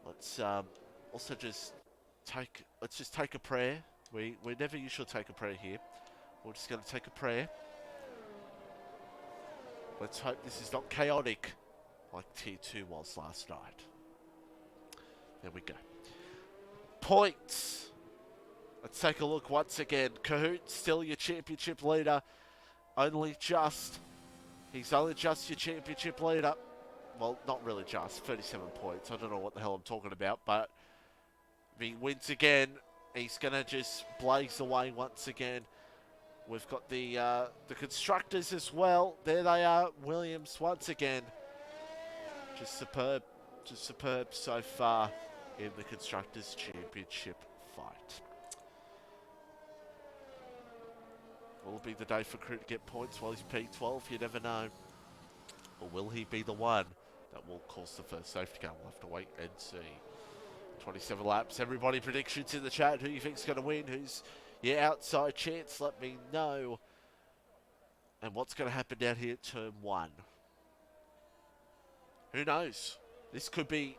Let's also just take a prayer. We never usually take a prayer here. We're just going to take a prayer. Let's hope this is not chaotic like T2 was last night. There we go. Points. Let's take a look once again. Kahoot, still your championship leader. He's only just your championship leader. Well, not really just, 37 points. I don't know what the hell I'm talking about, but if he wins again, he's going to just blaze away once again. We've got the constructors as well. There they are. Williams once again. Just superb so far in the Constructors' Championship fight. Will it be the day for Crew to get points while he's P12? You never know. Or will he be the one that will cause the first safety car? We'll have to wait and see. 27 laps. Everybody, predictions in the chat. Who you think's going to win? Who's your outside chance? Let me know. And what's going to happen down here at turn 1? Who knows? This could be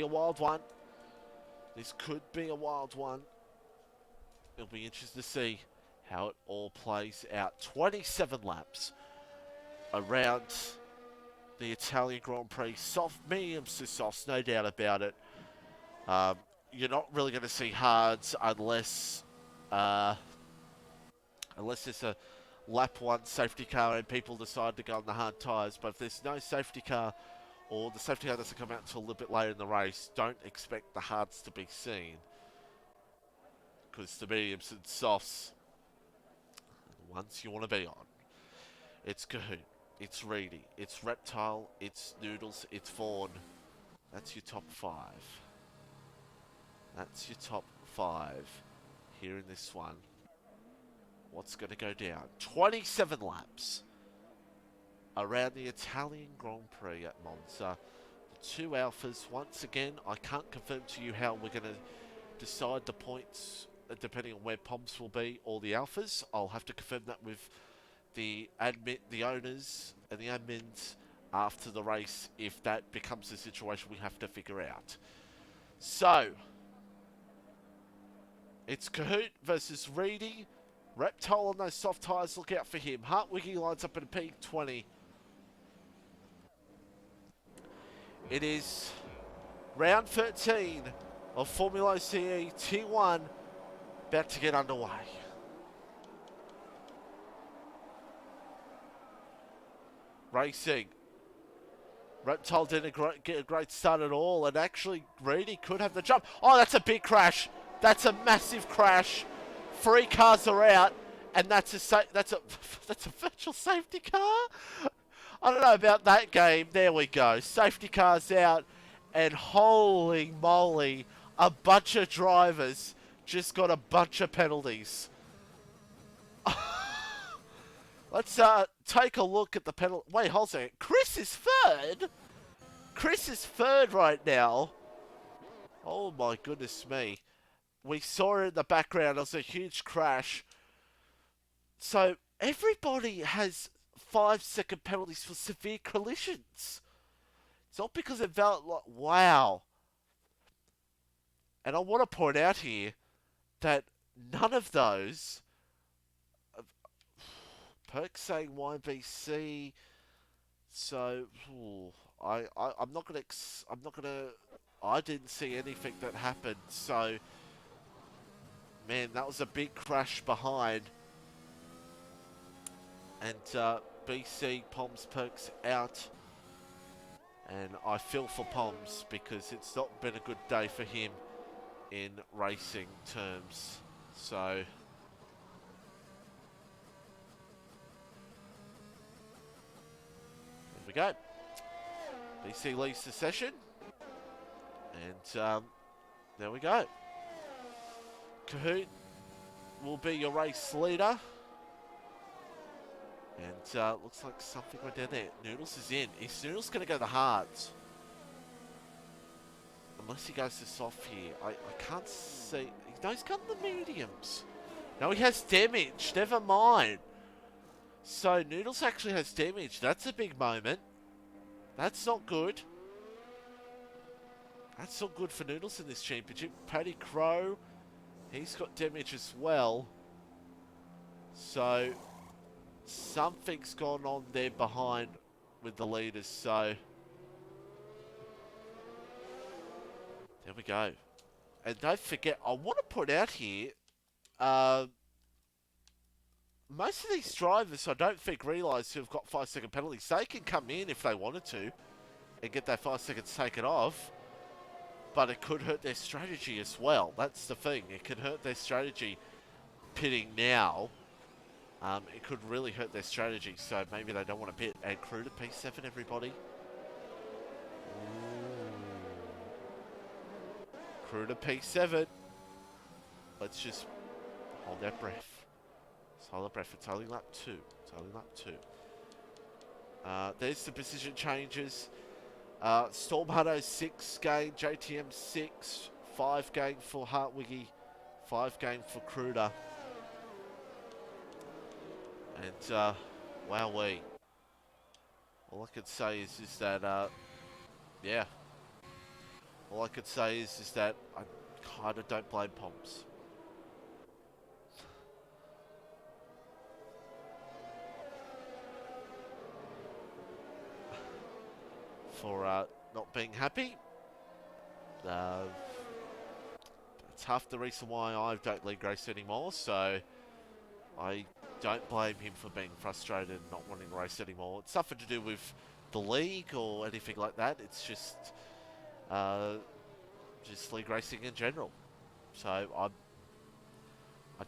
a wild one. It'll be interesting to see how it all plays out. 27 laps around the Italian Grand Prix. Soft, mediums to softs, no doubt about it. You're not really going to see hards unless there's a lap 1 safety car and people decide to go on the hard tyres. But if there's no safety car, or the safety car doesn't come out until a little bit later in the race, don't expect the hards to be seen. Because the mediums and softs are the ones you want to be on. It's Kahoot, it's Reedy, it's Reptile, it's Noodles, it's Fawn. That's your top 5. That's your top 5 here in this one. What's going to go down? 27 laps around the Italian Grand Prix at Monza. The 2 Alphas, once again, I can't confirm to you how we're going to decide the points depending on where Poms will be, or the Alphas. I'll have to confirm that with the owners and the admins after the race, if that becomes a situation we have to figure out. So, it's Kahoot versus Reedy. Reptile on those soft tyres, look out for him. Hartwiggy lines up in a P20. It is round 13 of FormulaOCE Tier 1 about to get underway. Racing. Reptile didn't get a great start at all, and actually Reedy could have the jump. Oh, that's a big crash. That's a massive crash. 3 cars are out, and that's a virtual safety car. I don't know about that game. There we go. Safety car's out, and holy moly, a bunch of drivers just got a bunch of penalties. Let's take a look at the penalty. Wait, hold on. Chris is third. Chris is third right now. Oh my goodness me. We saw it in the background. It was a huge crash. So everybody has 5-second penalties for severe collisions. It's not because it felt like, wow. And I want to point out here that none of those, Perk saying YBC, so I'm not gonna. I didn't see anything that happened. So, man, that was a big crash behind. And BC Poms Perks out. And I feel for Poms because it's not been a good day for him in racing terms. So, here we go. BC leads the session. And there we go. Kahoot will be your race leader. And looks like something went down there. Noodles is in. Is Noodles going to go the hards? Unless he goes to soft here. I can't see. No, he's got the mediums. No, he has damage. Never mind. So Noodles actually has damage. That's a big moment. That's not good. That's not good for Noodles in this championship. Paddy Crow, he's got damage as well. So something's gone on there behind with the leaders. So there we go. And don't forget, I want to put out here, uh, most of these drivers, I don't think, realise who've got 5-second penalties. They can come in if they wanted to and get that 5 seconds taken off, but it could hurt their strategy as well. That's the thing. It could hurt their strategy pitting now. It could really hurt their strategy, so maybe they don't want to pit. And crew to P7, everybody. Crew to P7. Let's just hold that breath. Let's hold that breath. It's only lap 2. It's only lap 2. There's the position changes. Storm Hutto 6 gain, JTM 6, 5 gain for Hartwiggy, 5 gain for Kruder. And wowee. All I could say is that yeah. All I could say is that I kind of don't blame Pomps. For not being happy. It's half the reason why I don't league race anymore, so I don't blame him for being frustrated and not wanting to race anymore. It's nothing to do with the league or anything like that. It's just league racing in general. So I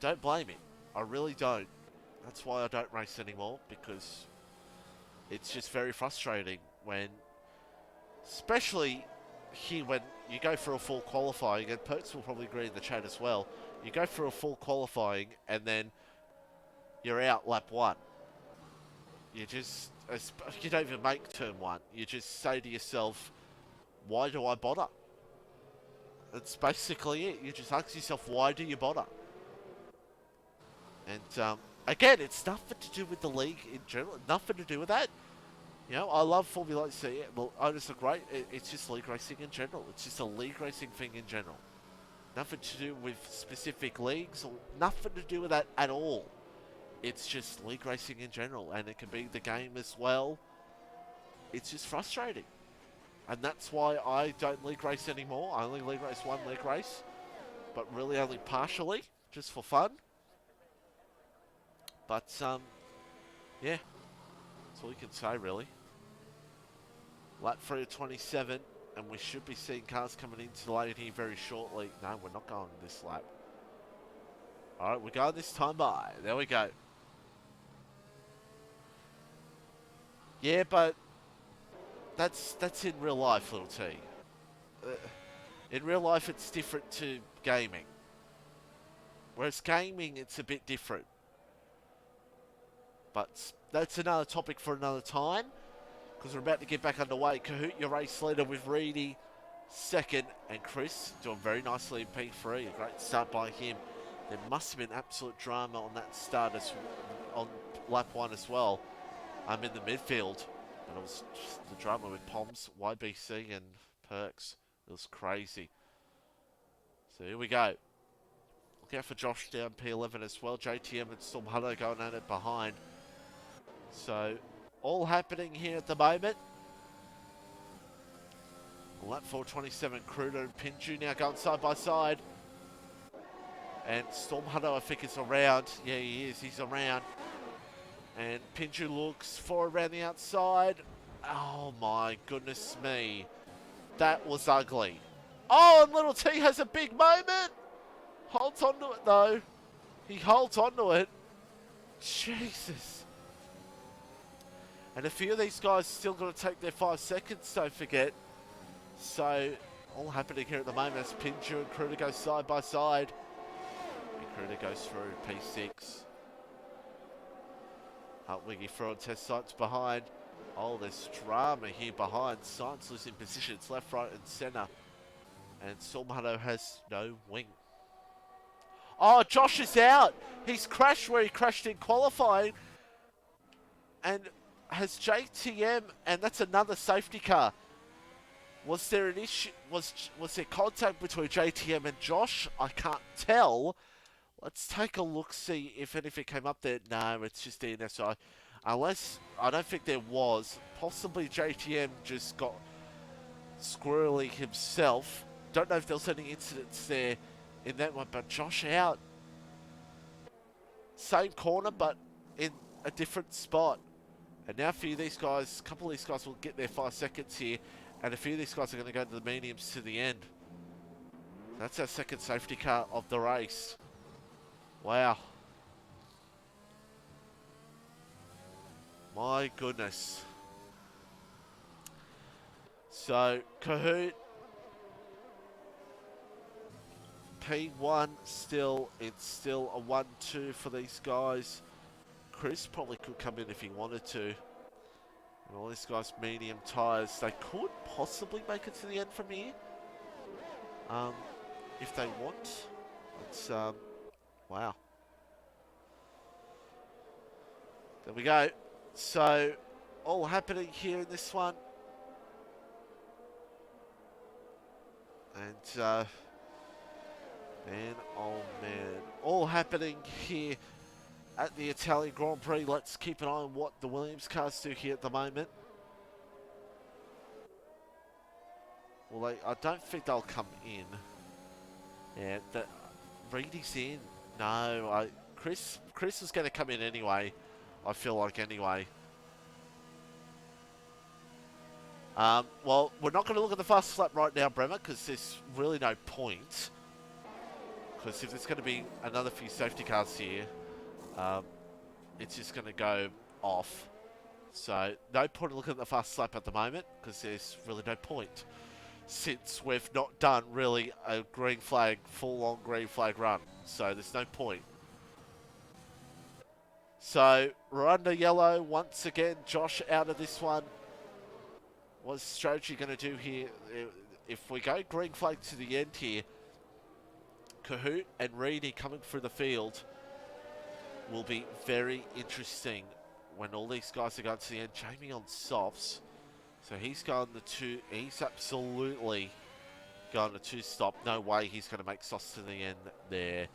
don't blame him. I really don't. That's why I don't race anymore, because it's just very frustrating when, especially here, when you go for a full qualifying, and Perks will probably agree in the chat as well, you go for a full qualifying and then you're out lap 1. You don't even make turn 1. You just say to yourself, why do I bother? That's basically it. You just ask yourself, why do you bother? And again, it's nothing to do with the league in general. Nothing to do with that. You know, I love FormulaOCE. Well, owners are great. It's just league racing in general. It's just a league racing thing in general. Nothing to do with specific leagues or nothing to do with that at all. It's just league racing in general, and it can be the game as well. It's just frustrating. And that's why I don't league race anymore. I only league race one league race, but really only partially, just for fun. But, yeah, that's all you can say, really. Lap 3 of 27, and we should be seeing cars coming into the lane here very shortly. No, we're not going this lap. All right, we're going this time by. There we go. Yeah, but that's in real life, little T. In real life, it's different to gaming. Whereas gaming, it's a bit different. But that's another topic for another time, because we're about to get back underway. Kahoot, your race leader, with Reedy second, and Chris doing very nicely in P3. A great start by him. There must have been absolute drama on that start on lap 1 as well. I'm in the midfield, and it was just the drama with Poms, YBC, and Perks. It was crazy. So here we go. Look out for Josh down P11 as well. JTM and Storm Hutto going at it behind. So all happening here at the moment. Lap 427, Kruder and Pinju now going side by side. And Storm Hutto, I think, is around. Yeah, he is. He's around. And Pinju looks for around the outside. Oh, my goodness me. That was ugly. Oh, and Little T has a big moment. Holds on to it, though. He holds on to it. Jesus. And a few of these guys still got to take their 5 seconds, don't forget. So, all happening here at the moment as Pinju and Kruder go side by side. And Kruder goes through P6. Hartwiggy throwing test sites behind. Oh, there's drama here behind. Science losing positions left, right, and centre. And Storm Hutto has no wing. Oh, Josh is out. He's crashed where he crashed in qualifying. And has JTM, and that's another safety car. Was there an issue? Was there contact between JTM and Josh? I can't tell. Let's take a look, see if anything came up there. No, it's just DNSI. Unless, I don't think there was. Possibly JTM just got squirrely himself. don't know if there was any incidents there in that one, but Josh out. Same corner, but in a different spot. And now a few of these guys, a couple of these guys will get their 5 seconds here, and a few of these guys are going to go to the mediums to the end. That's our second safety car of the race. Wow. My goodness. So, Kahoot, P1 still, it's still a 1-2 for these guys. Chris probably could come in if he wanted to. And all these guys medium tyres. They could possibly make it to the end from here. If they want. It's, wow. There we go. So, all happening here in this one. And, man, oh man. All happening here at the Italian Grand Prix. Let's keep an eye on what the Williams cars do here at the moment. Well, I don't think they'll come in. Yeah, Reedy's in. No, Chris is going to come in anyway. I feel like anyway. Well, we're not going to look at the fast lap right now, Bremer, because there's really no point. Because if there's going to be another few safety cars here, it's just going to go off. So, no point in looking at the fast lap at the moment, because there's really no point. Since we've not done really a green flag, full-on green flag run. So, there's no point. So, we're under yellow once again. Josh out of this one. What's strategy going to do here? If we go green flag to the end here, Kahoot and Reedy coming through the field will be very interesting when all these guys are going to the end. Jamie on softs. So he's going the 2. He's absolutely going to 2-stop. No way he's going to make softs to the end there.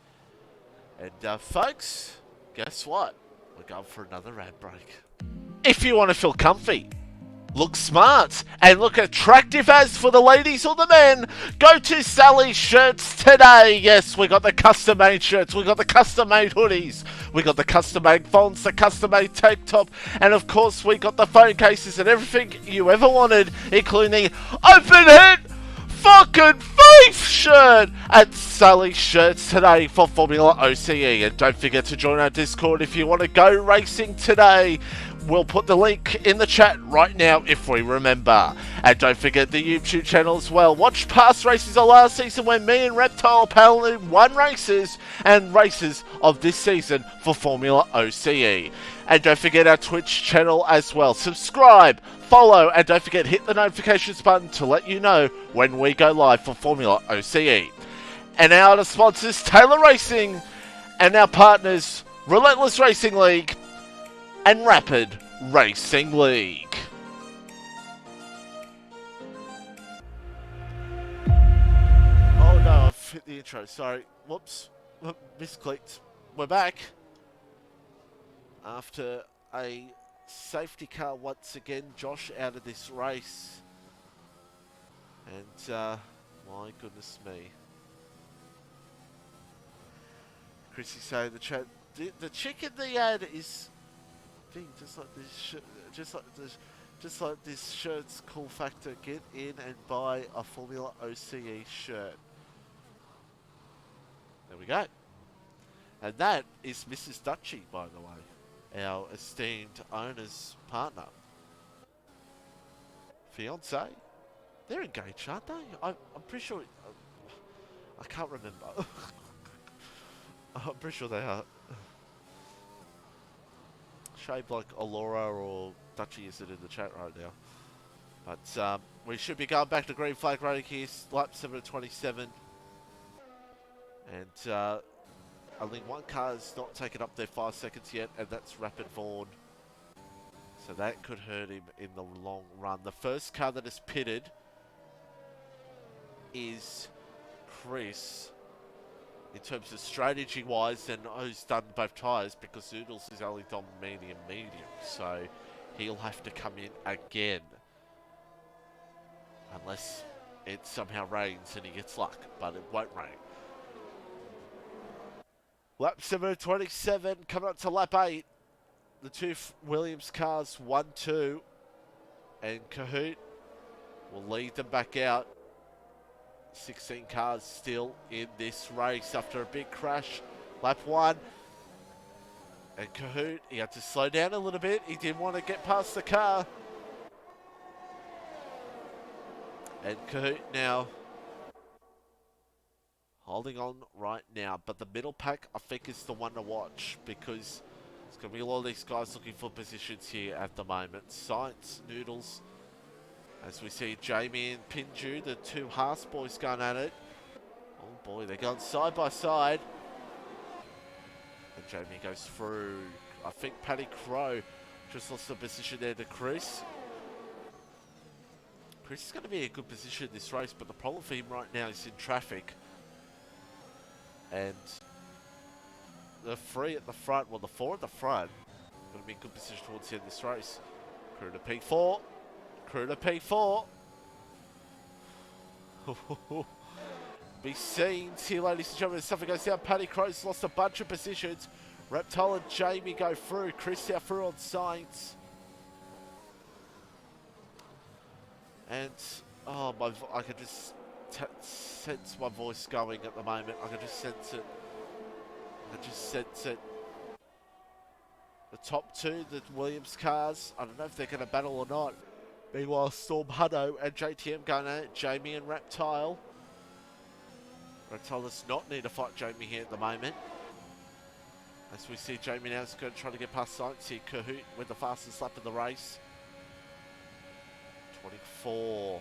And folks, guess what? We're going for another ad break. If you want to feel comfy, look smart, and look attractive as for the ladies or the men, go to Sally's Shirts today. Yes, we got the custom-made shirts, we got the custom-made hoodies, we got the custom-made fonts, the custom-made tank top, and of course we got the phone cases and everything you ever wanted, including the open head fucking faith shirt at Sally's Shirts today for Formula OCE. And don't forget to join our Discord if you want to go racing today. We'll put the link in the chat right now if we remember. And don't forget the YouTube channel as well. Watch past races of last season when me and Reptile paddled won races and races of this season for Formula OCE. And don't forget our Twitch channel as well. Subscribe, follow, and don't forget hit the notifications button to let you know when we go live for Formula OCE. And our other sponsors, Taylor Racing, and our partners, Relentless Racing League and Rapid Racing League. Oh no, I've hit the intro, sorry. Whoops, misclicked. We're back. After a safety car once again, Josh out of this race. And, my goodness me. Chrissy saying in the chat, the chick in the ad is just like this just like this shirt's cool factor. Get in and buy a Formula OCE shirt. There we go. And that is Mrs. Dutchy, by the way, our esteemed owner's partner, fiance. They're engaged, aren't they? I'm pretty sure. I can't remember. I'm pretty sure they are. Shaped like Allura or Dutchy is it in the chat right now. But we should be going back to green flag running here, lap 7:27. And only one car has not taken up their 5 seconds yet, and that's Rapid Vaughan. So that could hurt him in the long run. The first car that is pitted is Chris. In terms of strategy-wise, and who's done both tyres, because Oodles is only done medium, so he'll have to come in again. Unless it somehow rains and he gets luck, but it won't rain. Lap 7:27, coming up to lap 8. The two Williams cars, 1-2, and Kahoot will lead them back out. 16 cars still in this race after a big crash. Lap 1. And Kahoot, he had to slow down a little bit. He didn't want to get past the car. And Kahoot now holding on right now. But the middle pack, I think, is the one to watch because there's going to be a lot of these guys looking for positions here at the moment. Science, Noodles, as we see Jamie and Pinju, the two Haas boys going at it. Oh boy, they're going side by side. And Jamie goes through. I think Paddy Crow just lost the position there to Chris. Chris is going to be in a good position in this race, but the problem for him right now is in traffic. And the three at the front, well, the four at the front, going to be in good position towards the end of this race. Crew to P4. Crew to P4. Be seen here, ladies and gentlemen. Something goes down. Paddy Crow's lost a bunch of positions. Reptile and Jamie go through. Chris out through on Saints. And, oh, I can just sense my voice going at the moment. I can just sense it. I just sense it. The top two, the Williams cars, I don't know if they're going to battle or not. Meanwhile, Storm Hutto and JTM going at it. Jamie and Reptile. Reptile does not need to fight Jamie here at the moment. As we see Jamie now is going to try to get past Science here. Kahoot with the fastest lap of the race. 24.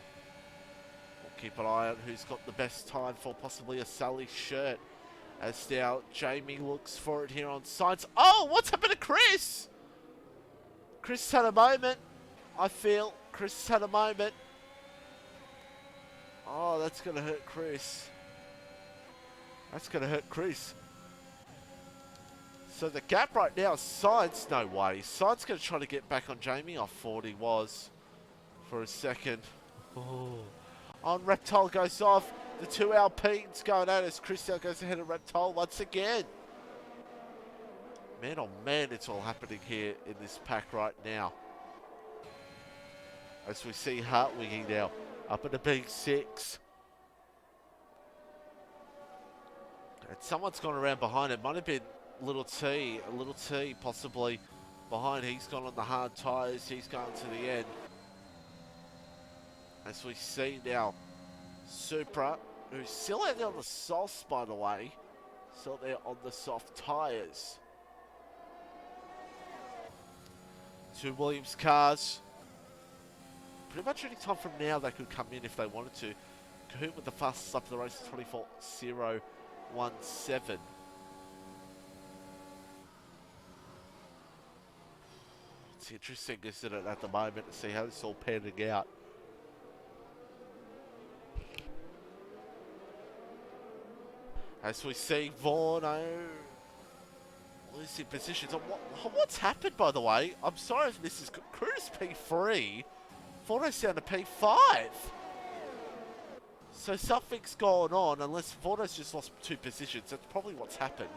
We'll keep an eye on who's got the best time for possibly a Sally shirt. As now Jamie looks for it here on Science. Oh, what's happened to Chris? Chris had a moment. I feel Chris had a moment. Oh, that's going to hurt Chris. That's going to hurt Chris. So the gap right now, Science, no way. Science going to try to get back on Jamie. I thought he was for a second. Oh. On Reptile goes off. The two Alpines going out as Chris now goes ahead of Reptile once again. Man, oh man, it's all happening here in this pack right now. As we see Hartwiggy now up in the B6. And someone's gone around behind it. Might have been Little T possibly behind. He's gone on the hard tyres. He's going to the end. As we see now Supra, who's still out there on the softs, by the way. Still there on the soft tyres. Two Williams cars. Pretty much any time from now they could come in if they wanted to. Kahoot with the fastest lap of the race, 24.017. It's interesting, isn't it, at the moment to see how this is all panning out. As we see Vorno losing positions. What's happened, by the way? I'm sorry if this is Cruz P3. Vorno's down to P5. So something's gone on, unless Vorno's just lost 2 positions. That's probably what's happened.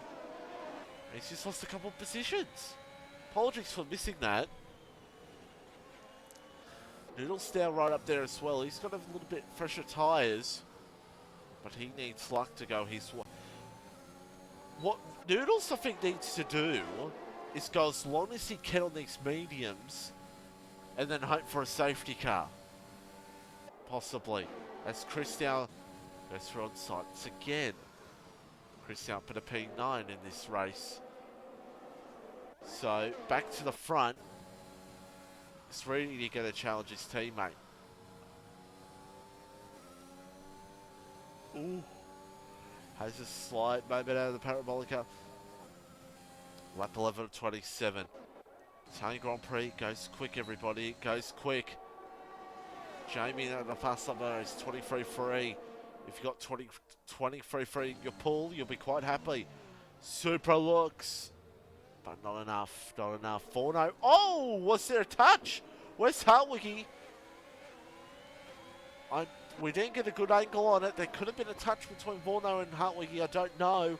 He's just lost a couple of positions. Apologies for missing that. Noodle's down right up there as well. He's got a little bit fresher tyres. But he needs luck to go his way. What Noodles, I think, needs to do is go as long as he can on these mediums and then hope for a safety car. Possibly. As Chris now goes through on sights again. Chris now up at a P9 in this race. So, back to the front. He's ready to get a challenge his teammate. Ooh. Has a slight moment out of the parabolica. Lap 11 of 27. Italian Grand Prix goes quick, everybody. It goes quick. Jamie at the fast lap is 23.3. If you've got 23.3 in your pool, you'll be quite happy. Super looks. But not enough. Not enough. 4-0. Oh! Was there a touch? Where's Hartwiggy? We didn't get a good angle on it. There could have been a touch between Vorno and Hartwiggy. I don't know.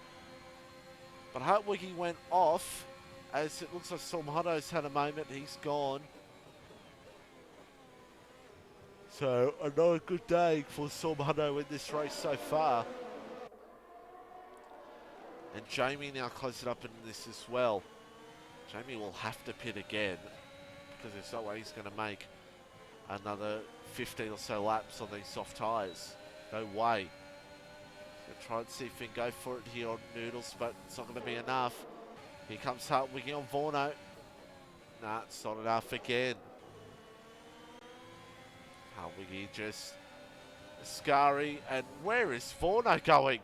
But Hartwiggy went off. As it looks like Stormhotto's had a moment. He's gone. So, another good day for Stormhotto in this race so far. And Jamie now closes it up in this as well. Jamie will have to pit again. Because there's no way he's going to make another 15 or so laps on these soft tyres. No way. Gonna try and see if we can go for it here on Noodles, but it's not going to be enough. Here comes Hartwiggy on Vorno. Nah, it's not enough again. Hartwiggy just Ascari, and where is Vorno going?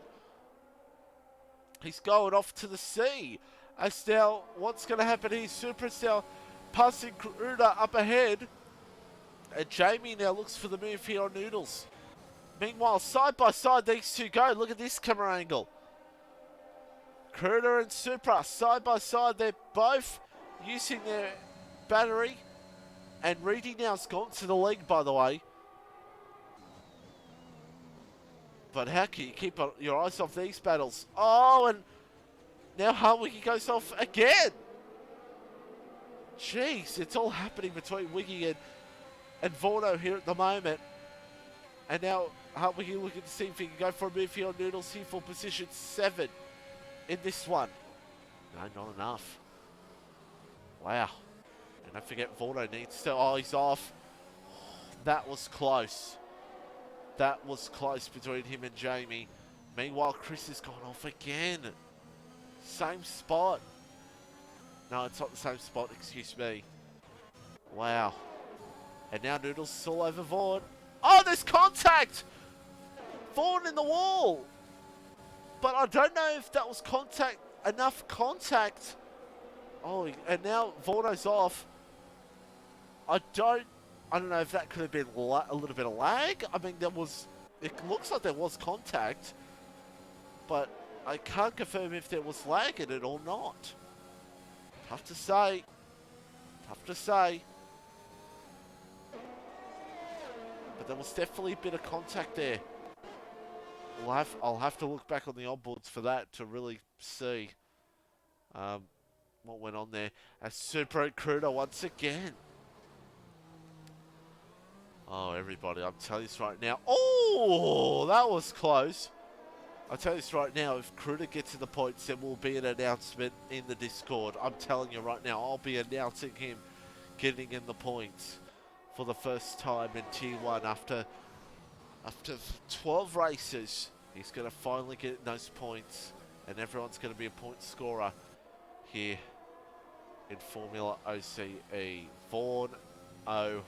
He's going off to the sea. As now, what's going to happen here? Supra's now passing Kruda up ahead. And Jamie now looks for the move here on Noodles. Meanwhile, side by side, these two go. Look at this camera angle. Kruda and Supra, side by side. They're both using their battery. And Reedy now's gone to the league, by the way. But how can you keep your eyes off these battles? Oh, and now Hartwiggy goes off again. Jeez, it's all happening between Wiggy and Vorno here at the moment. And now Hartwiggy looking to see if he can go for a move here on Noodles here for position 7 in this one. No, not enough. Wow. And don't forget Vorno needs to... Oh, he's off. That was close. That was close between him and Jamie. Meanwhile, Chris has gone off again. Same spot. No, it's not the same spot, excuse me. Wow. And now Noodles is all over Vaughn. Oh, there's contact! Vaughn in the wall! But I don't know if that was enough contact. Oh, and now Vorno's off. I don't know if that could have been a little bit of lag. I mean, it looks like there was contact, but I can't confirm if there was lag in it or not. Tough to say. Tough to say. But there was definitely a bit of contact there. I'll have to look back on the onboards for that to really see what went on there. As Super Cruder once again. Oh, everybody, I'm telling you this right now. Oh, that was close. I'll tell you this right now. If Cruder gets to the points, there will be an announcement in the Discord. I'm telling you right now, I'll be announcing him getting in the points for the first time in Tier 1 after 12 races. He's going to finally get those points, and everyone's going to be a point scorer here in Formula OCE. Vaughn O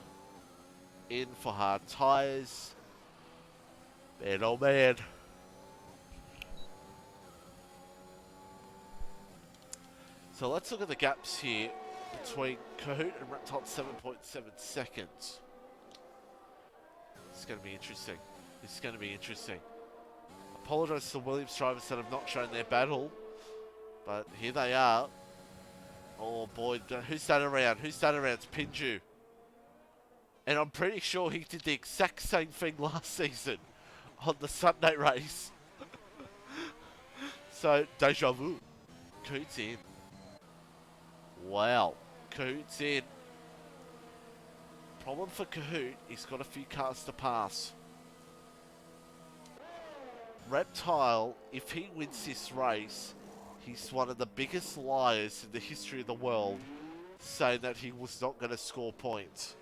in for hard tyres. Man, oh man. So let's look at the gaps here between Kahoot and Reptile, 7.7 seconds. This is going to be interesting. This is going to be interesting. Apologise to the Williams drivers that have not shown their battle, but here they are. Oh boy, who's that around? Who's that around? It's Pinju. And I'm pretty sure he did the exact same thing last season on the Sunday race. So, deja vu. Kahoot's in. Wow. Kahoot's in. Problem for Kahoot, he's got a few cars to pass. Reptile, if he wins this race, he's one of the biggest liars in the history of the world, saying that he was not going to score points.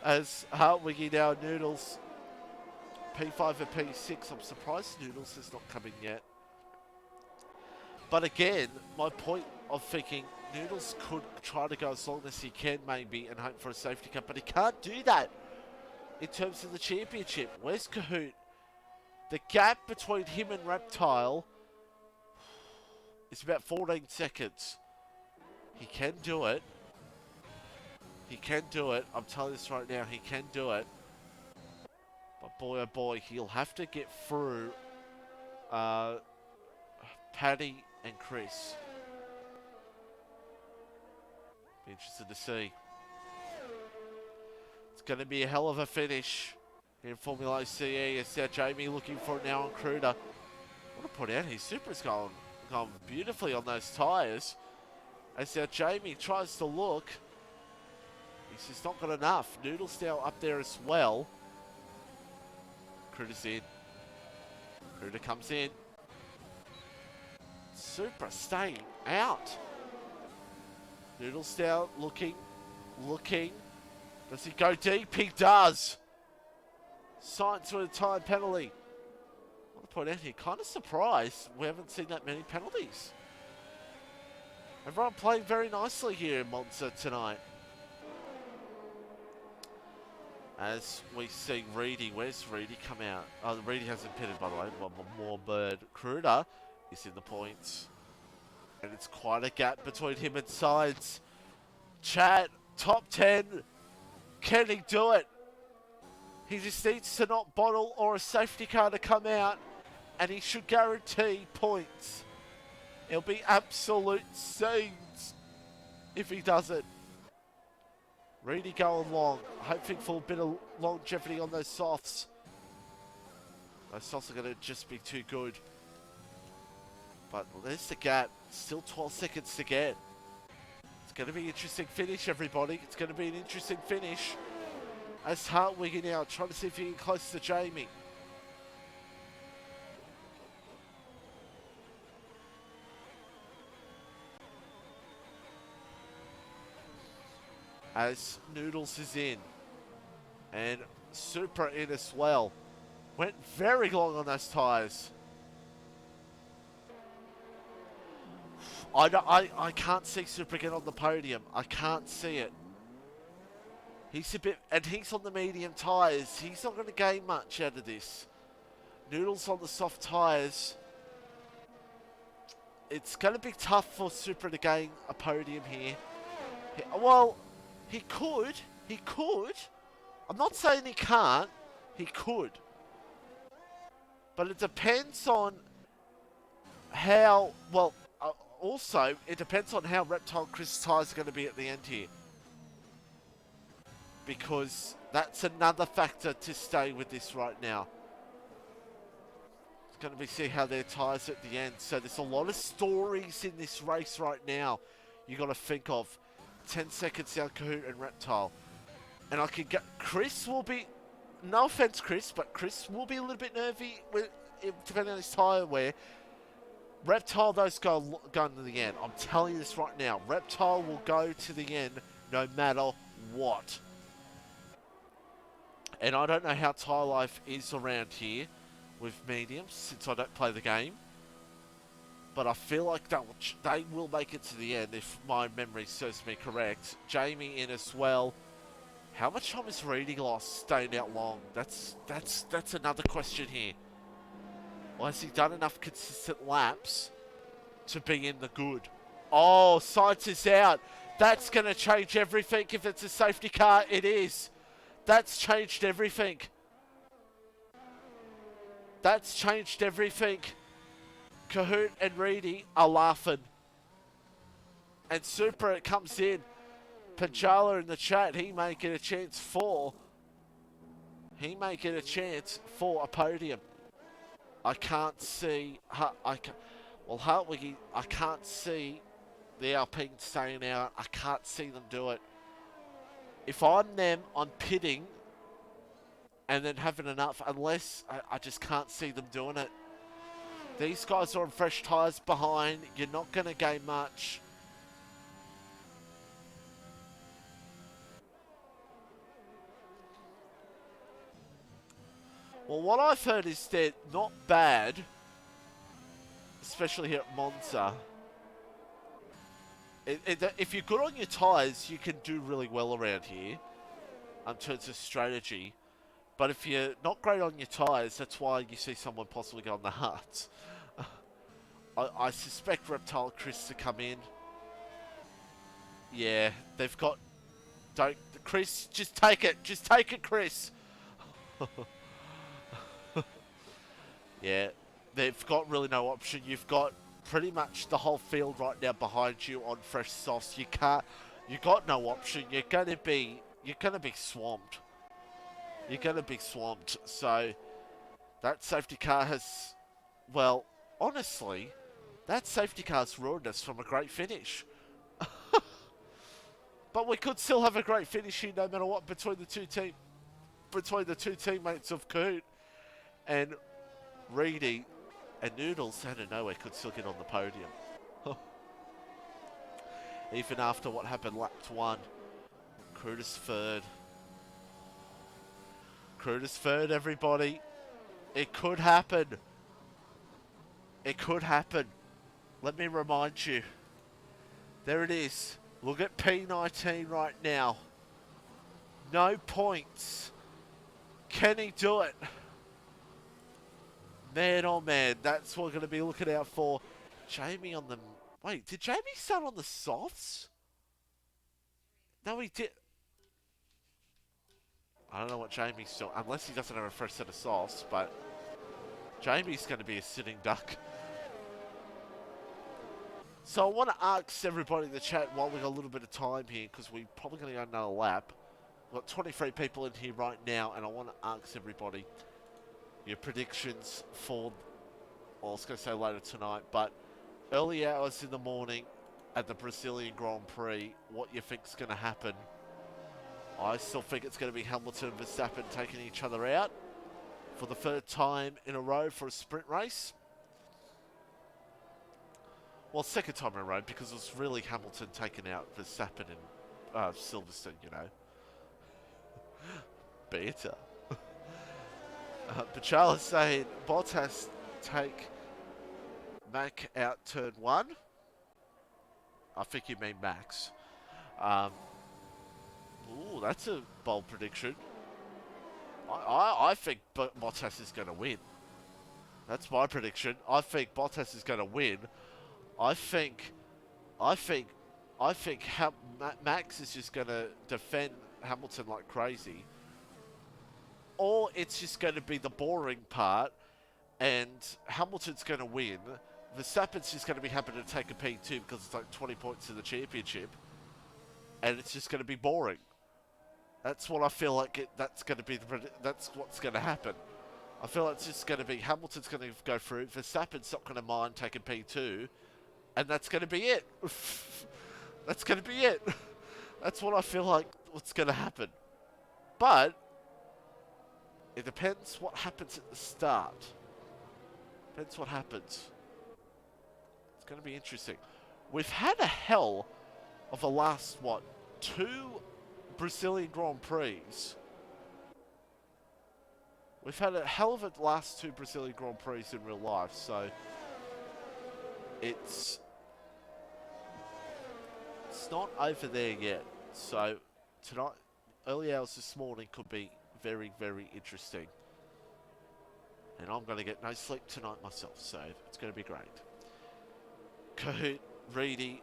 As Hartwiggy now, Noodles, P5 and P6. I'm surprised Noodles is not coming yet. But again, my point of thinking Noodles could try to go as long as he can maybe and hope for a safety car, but he can't do that in terms of the championship. Where's Kahoot? The gap between him and Reptile is about 14 seconds. He can do it. He can do it. I'm telling you this right now. He can do it. But boy, oh boy, he'll have to get through Paddy and Chris. Be interested to see. going to be a hell of a finish in FormulaOCE. It's now Jamie looking for it now on Kruder. I want to put out his Supra's gone beautifully on those tyres. As now Jamie tries to look. He's just not got enough. Noodle's now up there as well. Kruder's in. Kruder comes in. Supra staying out. Noodle's now looking. Does he go deep? He does. Signed to a time penalty. I want to point out here, kind of surprised we haven't seen that many penalties. Everyone playing very nicely here in Monza tonight. As we see Reedy, where's Reedy come out? Oh, Reedy hasn't pitted, by the way. One more bird. Kruder is in the points. And it's quite a gap between him and Sides. Chat, top 10. Can he do it? He just needs to not bottle or a safety car to come out. And he should guarantee points. It'll be absolute scenes if he does it. Reedy going long, hoping for a bit of longevity on those softs. Those softs are going to just be too good. But there's the gap. Still 12 seconds to get. It's going to be an interesting finish, everybody. It's going to be an interesting finish. As Hartwig now trying to see if he can get close to Jamie. As Noodles is in. And Supra in as well. Went very long on those tyres. I can't see Supra get on the podium. I can't see it. He's a bit... And he's on the medium tyres. He's not going to gain much out of this. Noodles on the soft tyres. It's going to be tough for Supra to gain a podium here. Well... He could. I'm not saying he can't. He could. But it depends on how... Well, also, it depends on how Reptile Chris' tyres are going to be at the end here. Because that's another factor to stay with this right now. It's going to be see how their tyres at the end. So there's a lot of stories in this race right now you got to think of. 10 seconds down Kahoot and Reptile. And I can get... Chris will be... No offense, Chris, but Chris will be a little bit nervy with, depending on his tyre wear. Reptile, those going to the end. I'm telling you this right now. Reptile will go to the end no matter what. And I don't know how tyre life is around here with mediums, since I don't play the game. But I feel like they will make it to the end if my memory serves me correct. Jamie in as well. How much time is Reedy lost staying out long? That's another question here. Or has he done enough consistent laps to be in the good? Oh, Science is out. That's going to change everything. If it's a safety car, it is. That's changed everything. That's changed everything. Kahoot and Reedy are laughing. And Supra comes in. Panchala in the chat, he may get a chance for... He may get a chance for a podium. I can't see... Well, Hartwig, I can't see the Alpine staying out. I can't see them do it. If I'm them, I'm pitting and then having enough, unless I just can't see them doing it. These guys are on fresh tyres behind. You're not going to gain much. Well, what I've heard is they're not bad, especially here at Monza. If you're good on your tyres, you can do really well around here in terms of strategy. But if you're not great on your tyres, that's why you see someone possibly go on the hards. I suspect Reptile Chris to come in. Yeah, they've got... Don't... Chris, just take it. Just take it, Chris. Yeah, they've got really no option. You've got pretty much the whole field right now behind you on fresh softs. You can't... You've got no option. You're going to be swamped. you're going to be swamped. So that safety car has, well, honestly, that safety car's ruined us from a great finish. But we could still have a great finish here, no matter what, between the two teammates of Coot and Reedy and Noodles. Out of nowhere, could still get on the podium. Even after what happened lap 1, Coot is third. Coot is third, everybody. It could happen. It could happen. Let me remind you. There it is. Look at P19 right now. No points. Can he do it? Man, oh man, that's what we're going to be looking out for. Jamie on the... Wait, did Jamie start on the softs? No, he did. I don't know what Jamie's doing, unless he doesn't have a fresh set of softs, but Jamie's going to be a sitting duck. So I want to ask everybody in the chat while we've got a little bit of time here, because we're probably going to go another lap. We've got 23 people in here right now, and I want to ask everybody your predictions for, well, I was going to say later tonight, but early hours in the morning at the Brazilian Grand Prix, what you think's going to happen? I still think it's going to be Hamilton and Verstappen taking each other out for the third time in a row for a sprint race. Well, second time in a row, because it was really Hamilton taking out Verstappen and Silverstone, you know. Better. But Charles saying Bottas take Mac out turn 1. I think you mean Max. Ooh, that's a bold prediction. I think Bottas is going to win. That's my prediction. I think Bottas is going to win. I think Max is just going to defend Hamilton like crazy. Or it's just going to be the boring part and Hamilton's going to win. Verstappen's just going to be happy to take a P2 because it's like 20 points to the championship. And it's just going to be boring. That's what I feel like that's what's going to happen. I feel like it's just going to be Hamilton's going to go through. Verstappen's not going to mind taking P2. And that's going to be it. That's going to be it. That's what I feel like what's going to happen. But it depends what happens at the start. Depends what happens. It's going to be interesting. We've had a hell of a last, 2 Brazilian Grand Prix. We've had a hell of a last 2 Brazilian Grand Prix in real life, so it's not over there yet. So tonight, early hours this morning could be very, very interesting. And I'm going to get no sleep tonight myself, so it's going to be great. Kahoot, Reedy,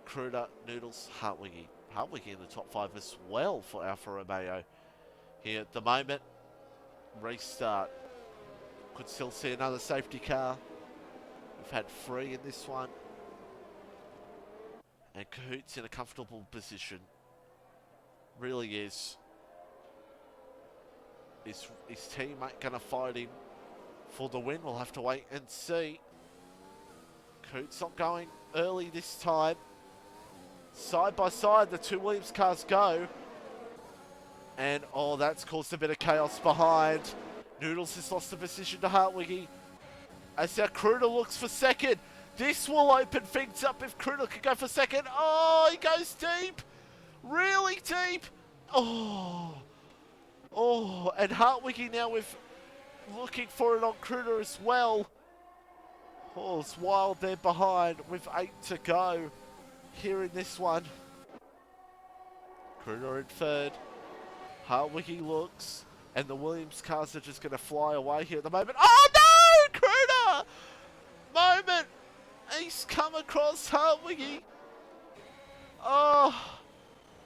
Kruder, Noodles, Hartwiggy. Hartwiggy in the top 5 as well for Alfa Romeo. Here at the moment, restart. Could still see another safety car. We've had 3 in this one. And Kahoot's in a comfortable position. Really is. Is his teammate going to fight him for the win? We'll have to wait and see. Kahoot's not going early this time. Side by side, the 2 Williams cars go. And, oh, that's caused a bit of chaos behind. Noodles has lost the position to Hartwiggy. As our Kruder looks for second. This will open things up if Kruder can go for second. Oh, he goes deep. Really deep. Oh. Oh, and Hartwiggy now with looking for it on Kruder as well. Oh, it's wild there behind with 8 to go here in this one. Kruder in third. Hartwiggy looks, and the Williams cars are just going to fly away here at the moment. Oh no, Kruder! Moment. He's come across Hartwiggy. Oh,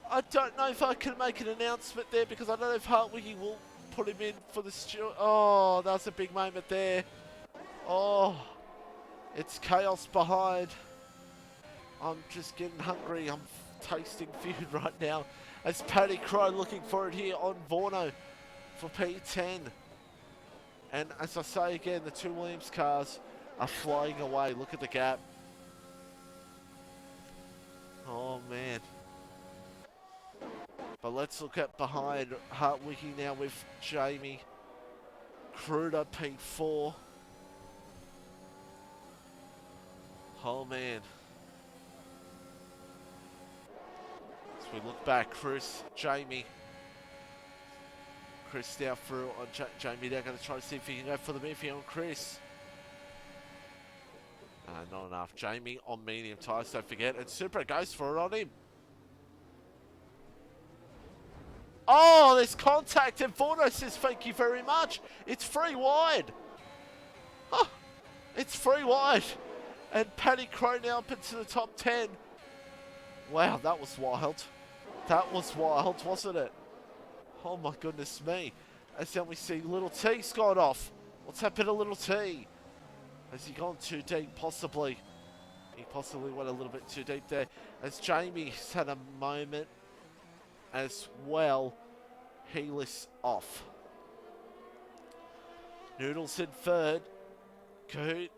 I don't know if I can make an announcement there because I don't know if Hartwiggy will put him in for the steward. Oh, that was a big moment there. Oh, it's chaos behind. I'm just getting hungry. I'm tasting food right now. As Paddy Crow looking for it here on Vorno for P10. And as I say again, the two Williams cars are flying away. Look at the gap. Oh, man. But let's look at behind Hartwickie now with Jamie. Kruder P4. Oh, man. As we look back, Chris, Jamie. Chris now through on Jamie. They're going to try to see if he can go for the move here on Chris. Not enough. Jamie on medium tyres, don't forget. And Supra goes for it on him. Oh, there's contact, and Vorno says thank you very much. It's free wide. Oh, it's free wide. And Paddy Crow now up into the top 10. Wow, that was wild. That was wild, wasn't it? Oh my goodness me. As then we see Little T's gone off. What's happened to Little T? Has he gone too deep, possibly? He possibly went a little bit too deep there. As Jamie's had a moment as well. Heeless off. Noodles in third. Cahoot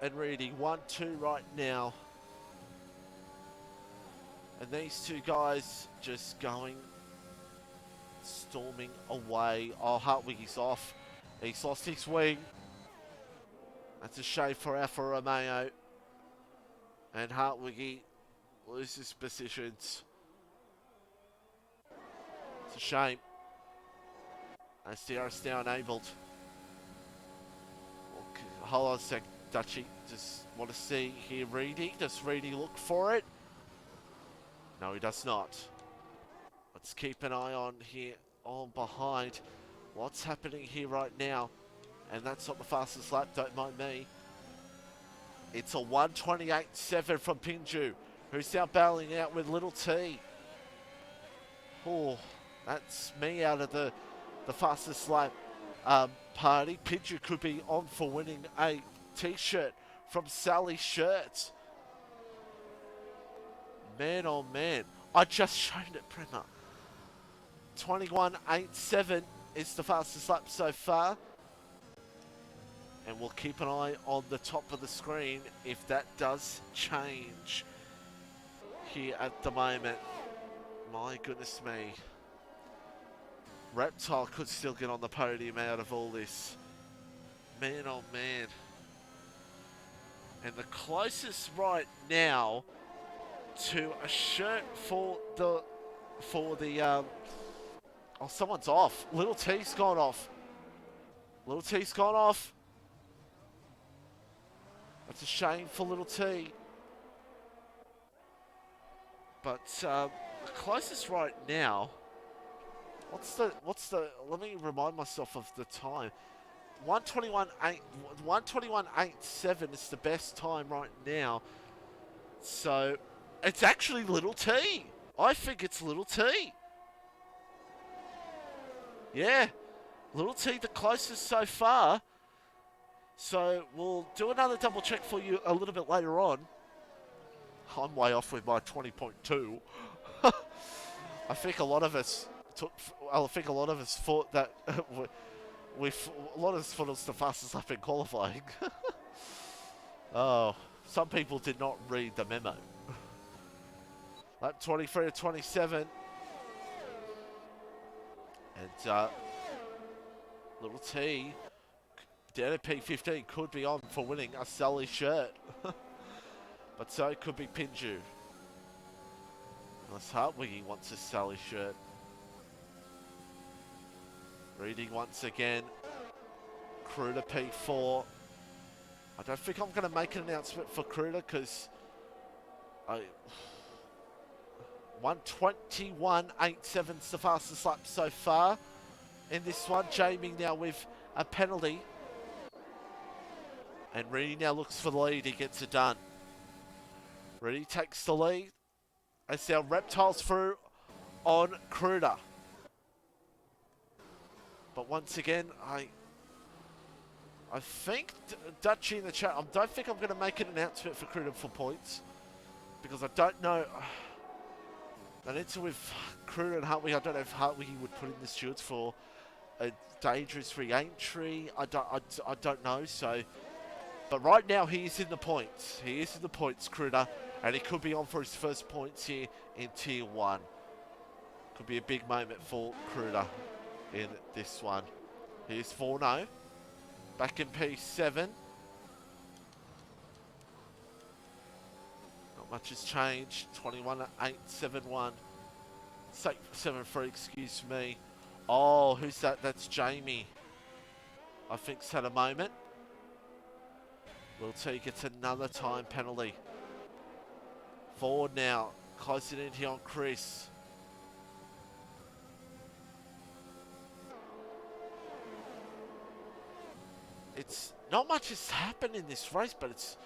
and Reedy 1-2 right now. And these two guys just going, storming away. Oh, Hartwiggie's off. He's lost his wing. That's a shame for Alfa Romeo. And Hartwiggie loses positions. It's a shame. As DRS now enabled. Okay, hold on a sec, Dutchy. Just want to see here Reedy. Does Reedy look for it? No, he does not. Let's keep an eye on here, on behind. What's happening here right now? And that's not the fastest lap, don't mind me. It's a 1:28.7 from Pinju, who's now battling out with Little T. Oh, that's me out of the fastest lap party. Pinju could be on for winning a t-shirt from Sally's Shirts. Man, oh man. I just showed it, Brenner. 21.87 is the fastest lap so far. And we'll keep an eye on the top of the screen if that does change here at the moment. My goodness me. Reptile could still get on the podium out of all this. Man, oh man. And the closest right now to a shirt for the oh, someone's off. Little T's gone off. Little T's gone off. That's a shame for Little T. But the closest right now, what's the let me remind myself of the time. 1:21.87 is the best time right now. So it's actually Little T. I think it's Little T. Yeah. Little T the closest so far. So we'll do another double check for you a little bit later on. I'm way off with my 20.2. I think a lot of us thought that a lot of us thought it was the fastest lap in qualifying. Oh, some people did not read the memo. Lap 23 to 27. And Little T down at P15 could be on for winning a Sully shirt. But so it could be Pinju. Unless Hartwiggie wants a Sully shirt. Reading once again. Kruder P4. I don't think I'm going to make an announcement for Kruder because 1:21.87 is the fastest lap so far in this one. Jamie now with a penalty. And Reedy now looks for the lead. He gets it done. Reedy takes the lead. As our Reptiles through on Kruder. But once again, I think Dutchy in the chat, I don't think I'm going to make an announcement for Kruder for points. Because I don't know. And into with Kruger and Hartwig. I don't know if Hartwig would put in the stewards for a dangerous re-entry. I don't know. So, but right now he is in the points. He is in the points, Kruger, and he could be on for his first points here in Tier 1. Could be a big moment for Kruger in this one. Here's 4-0. Back in P7. Not much has changed. 21-8-7-1. 7-3, excuse me. Oh, who's that? That's Jamie. I think's had a moment. Will T gets another time penalty. Forward now. Closing in here on Chris. It's not much has happened in this race, but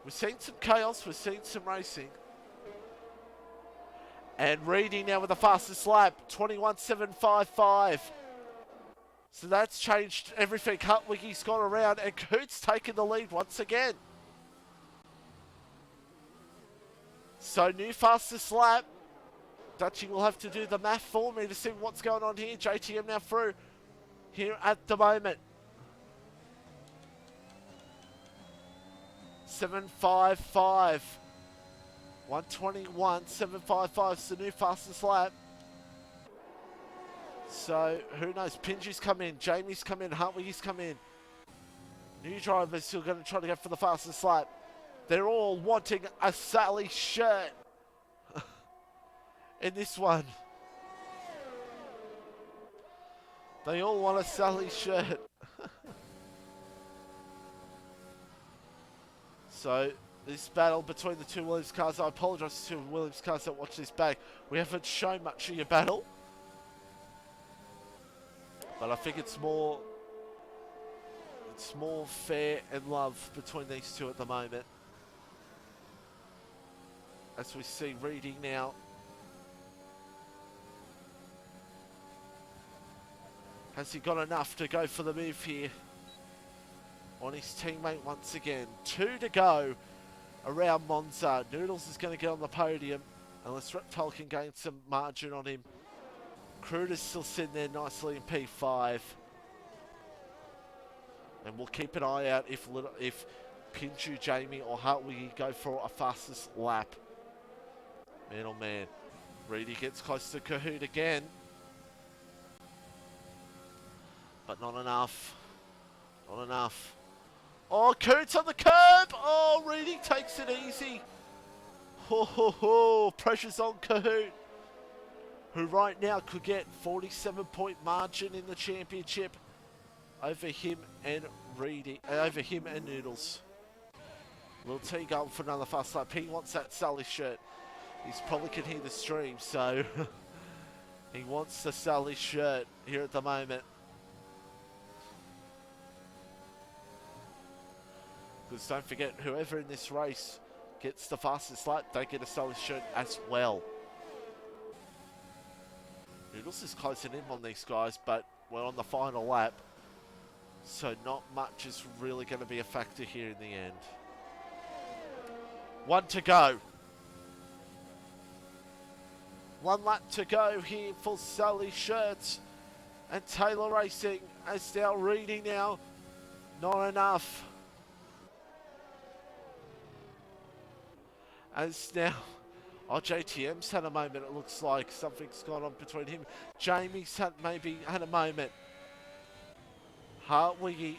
we've seen some chaos, we've seen some racing. And Reedy now with the fastest lap, 21.755. So that's changed everything. Hartwig's gone around and Coots taking the lead once again. So new fastest lap. Dutchie will have to do the math for me to see what's going on here. JTM now through here at the moment. 755. 121.755 is the new fastest lap. So who knows? Pinju's come in, Jamie's come in, Hartwig's come in. New drivers who are going to try to go for the fastest lap. They're all wanting a Sally shirt in this one. They all want a Sally shirt. So this battle between the two Williams cars, I apologise to Williams cars that watch this back. We haven't shown much of your battle. But I think it's more fair and love between these two at the moment. As we see Reedy now. Has he got enough to go for the move here? On his teammate once again. 2 to go around Monza. Noodles is going to get on the podium unless Reptile can gain some margin on him. Kruger's still sitting there nicely in P5. And we'll keep an eye out if Pinchu, Jamie or Hartwig go for a fastest lap. Man oh man. Reedy gets close to Kahoot again. But not enough. Not enough. Oh, Coots on the curb! Oh, Reedy takes it easy. Ho ho ho. Pressure's on Kahoot, who right now could get 47-point margin in the championship over him and Reedy, over him and Noodles. Will T going for another fast lap? He wants that Sully shirt. He's probably can hear the stream, so he wants the Sully shirt here at the moment. Because don't forget, whoever in this race gets the fastest lap, they get a Sully shirt as well. Noodles is closing in on these guys, but we're on the final lap. So not much is really going to be a factor here in the end. 1 to go. 1 lap to go here for Sully shirts. And Taylor Racing as now Reedy now. Not enough. As now... Oh, JTM's had a moment, it looks like. Something's gone on between him. Jamie's maybe had a moment. Hartwig,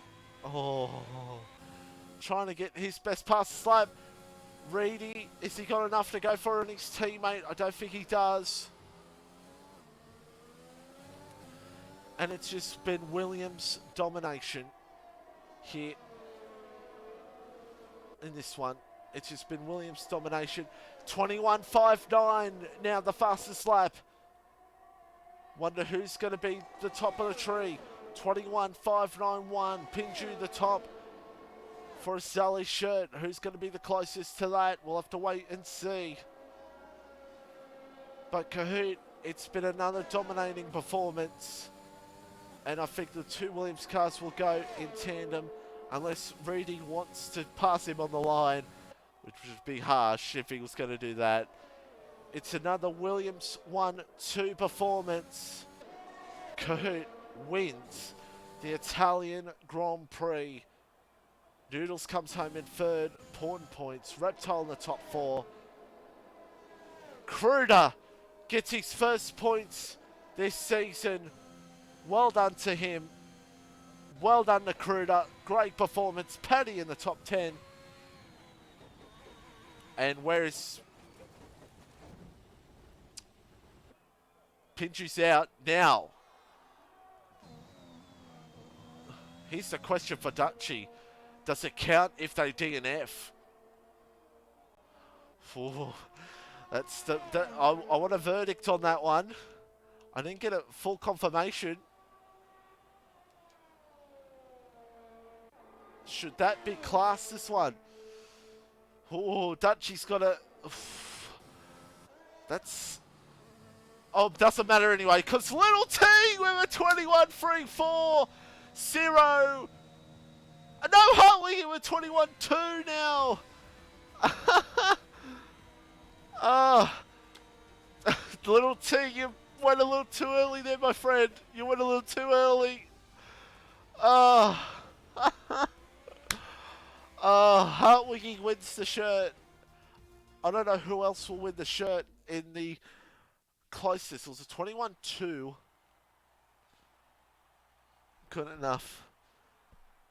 trying to get his best pass lap. Reedy, is he got enough to go for it on his teammate? I don't think he does. And it's just been Williams' domination here in this one. It's just been Williams' domination. 21.59 now the fastest lap. Wonder who's going to be the top of the tree. 21.591. Pinju the top for a Sally shirt. Who's going to be the closest to that? We'll have to wait and see. But Kahoot, it's been another dominating performance. And I think the two Williams cars will go in tandem unless Reedy wants to pass him on the line, which would be harsh if he was going to do that. It's another Williams 1-2 performance. Kahoot wins the Italian Grand Prix. Noodles comes home in third, pawn points. Reptile in the top four. Kruder gets his first points this season. Well done to him. Well done to Kruder. Great performance. Paddy in the top 10. And where is Pinju's out now? Here's the question for Dutchy. Does it count if they DNF? Oh, that's I want a verdict on that one. I didn't get a full confirmation. Should that be classed, this one? Oh, Dutchy's got a... That's... Oh, doesn't matter anyway, because Little T with a 21-3-4, 0. No, Hartley with 21-2 now. Little T, you went a little too early there, my friend. You went a little too early. Hartwiggy wins the shirt. I don't know who else will win the shirt in the closest. It was a 21-2. Good enough.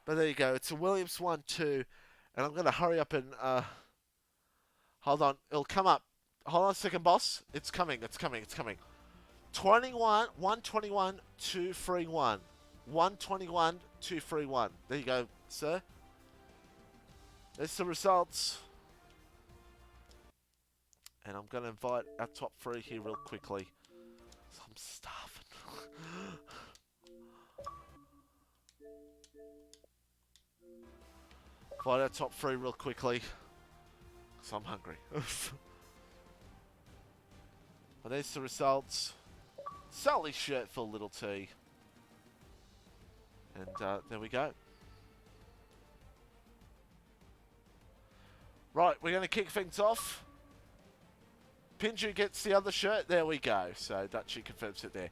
But there you go. It's a Williams 1-2. And I'm going to hurry up and... hold on. It'll come up. Hold on a second, boss. It's coming. It's coming. It's coming. 121, 231. 121, 231. There you go, sir. There's the results. And I'm going to invite our top three here real quickly. I'm starving. Invite our top three real quickly. Because I'm hungry. Well, there's the results. Sully's shirt for Little T. And there we go. Right, we're going to kick things off. Pinju gets the other shirt. There we go. So Dutchy confirms it there.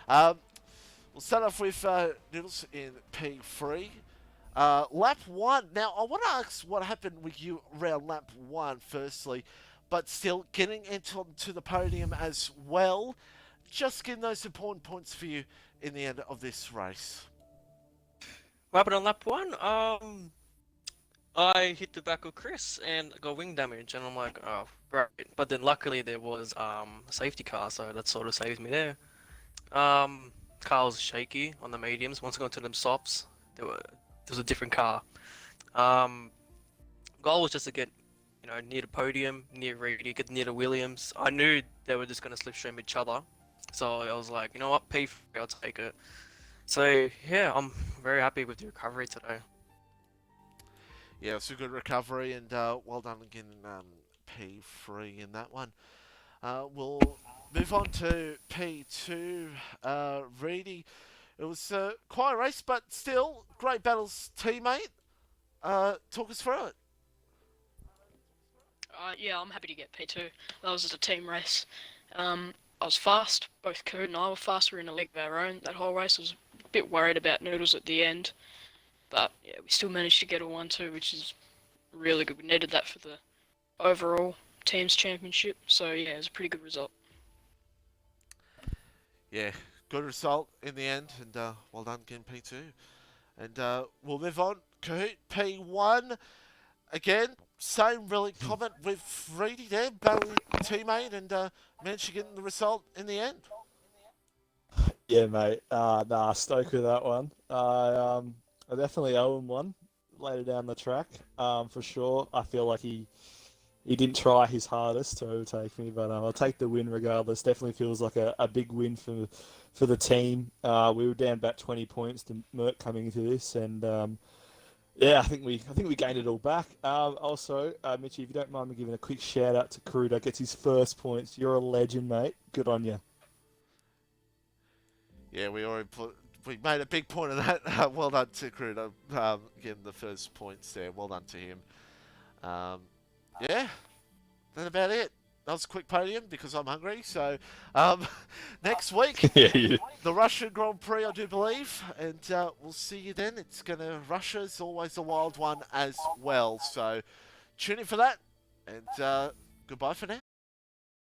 We'll start off with Noodles in P3. Lap 1. Now, I want to ask what happened with you around lap 1 firstly. But still, getting into the podium as well. Just getting those important points for you in the end of this race. What happened on lap 1? I hit the back of Chris and got wing damage, and I'm like, oh, right. But then luckily there was a safety car, so that sort of saved me there. Car was shaky on the mediums. Once I got into them softs, there was a different car. Goal was just to get, near the podium, near Reedy, get near the Williams. I knew they were just going to slipstream each other, so I was like, you know what, P3, I'll take it. So yeah, I'm very happy with the recovery today. Yeah, it's a good recovery, and well done again, P3 in that one. We'll move on to P2. Reedy, it was quite a race, but still, great battles, teammate. Talk us through it. Yeah, I'm happy to get P2. That was just a team race. I was fast. Both Kahoot and I were fast. We were in a league of our own that whole race. I was a bit worried about Noodles at the end. But yeah, we still managed to get a 1-2, which is really good. We needed that for the overall team's championship. So yeah, it was a pretty good result. Yeah, good result in the end, and well done again, P2. And we'll move on. Kahoot, P1. Again, same really comment with Reedy there, battling teammate, and managed to get the result in the end. Yeah, mate. Stoked with that one. I definitely owe him one later down the track, for sure. I feel like he didn't try his hardest to overtake me, but I'll take the win regardless. Definitely feels like a big win for the team. We were down about 20 points to Merck coming into this, and yeah, I think we gained it all back. Also, Mitchie, if you don't mind me giving a quick shout out to Kruder, gets his first points. You're a legend, mate. Good on you. Yeah, we made a big point of that. Well done to Kruder, getting the first points there. Well done to him. Yeah, that's about it. That was a quick podium because I'm hungry. So next week, Yeah, you. the Russian Grand Prix, I do believe, and we'll see you then. Russia's always a wild one as well. So tune in for that, and goodbye for now.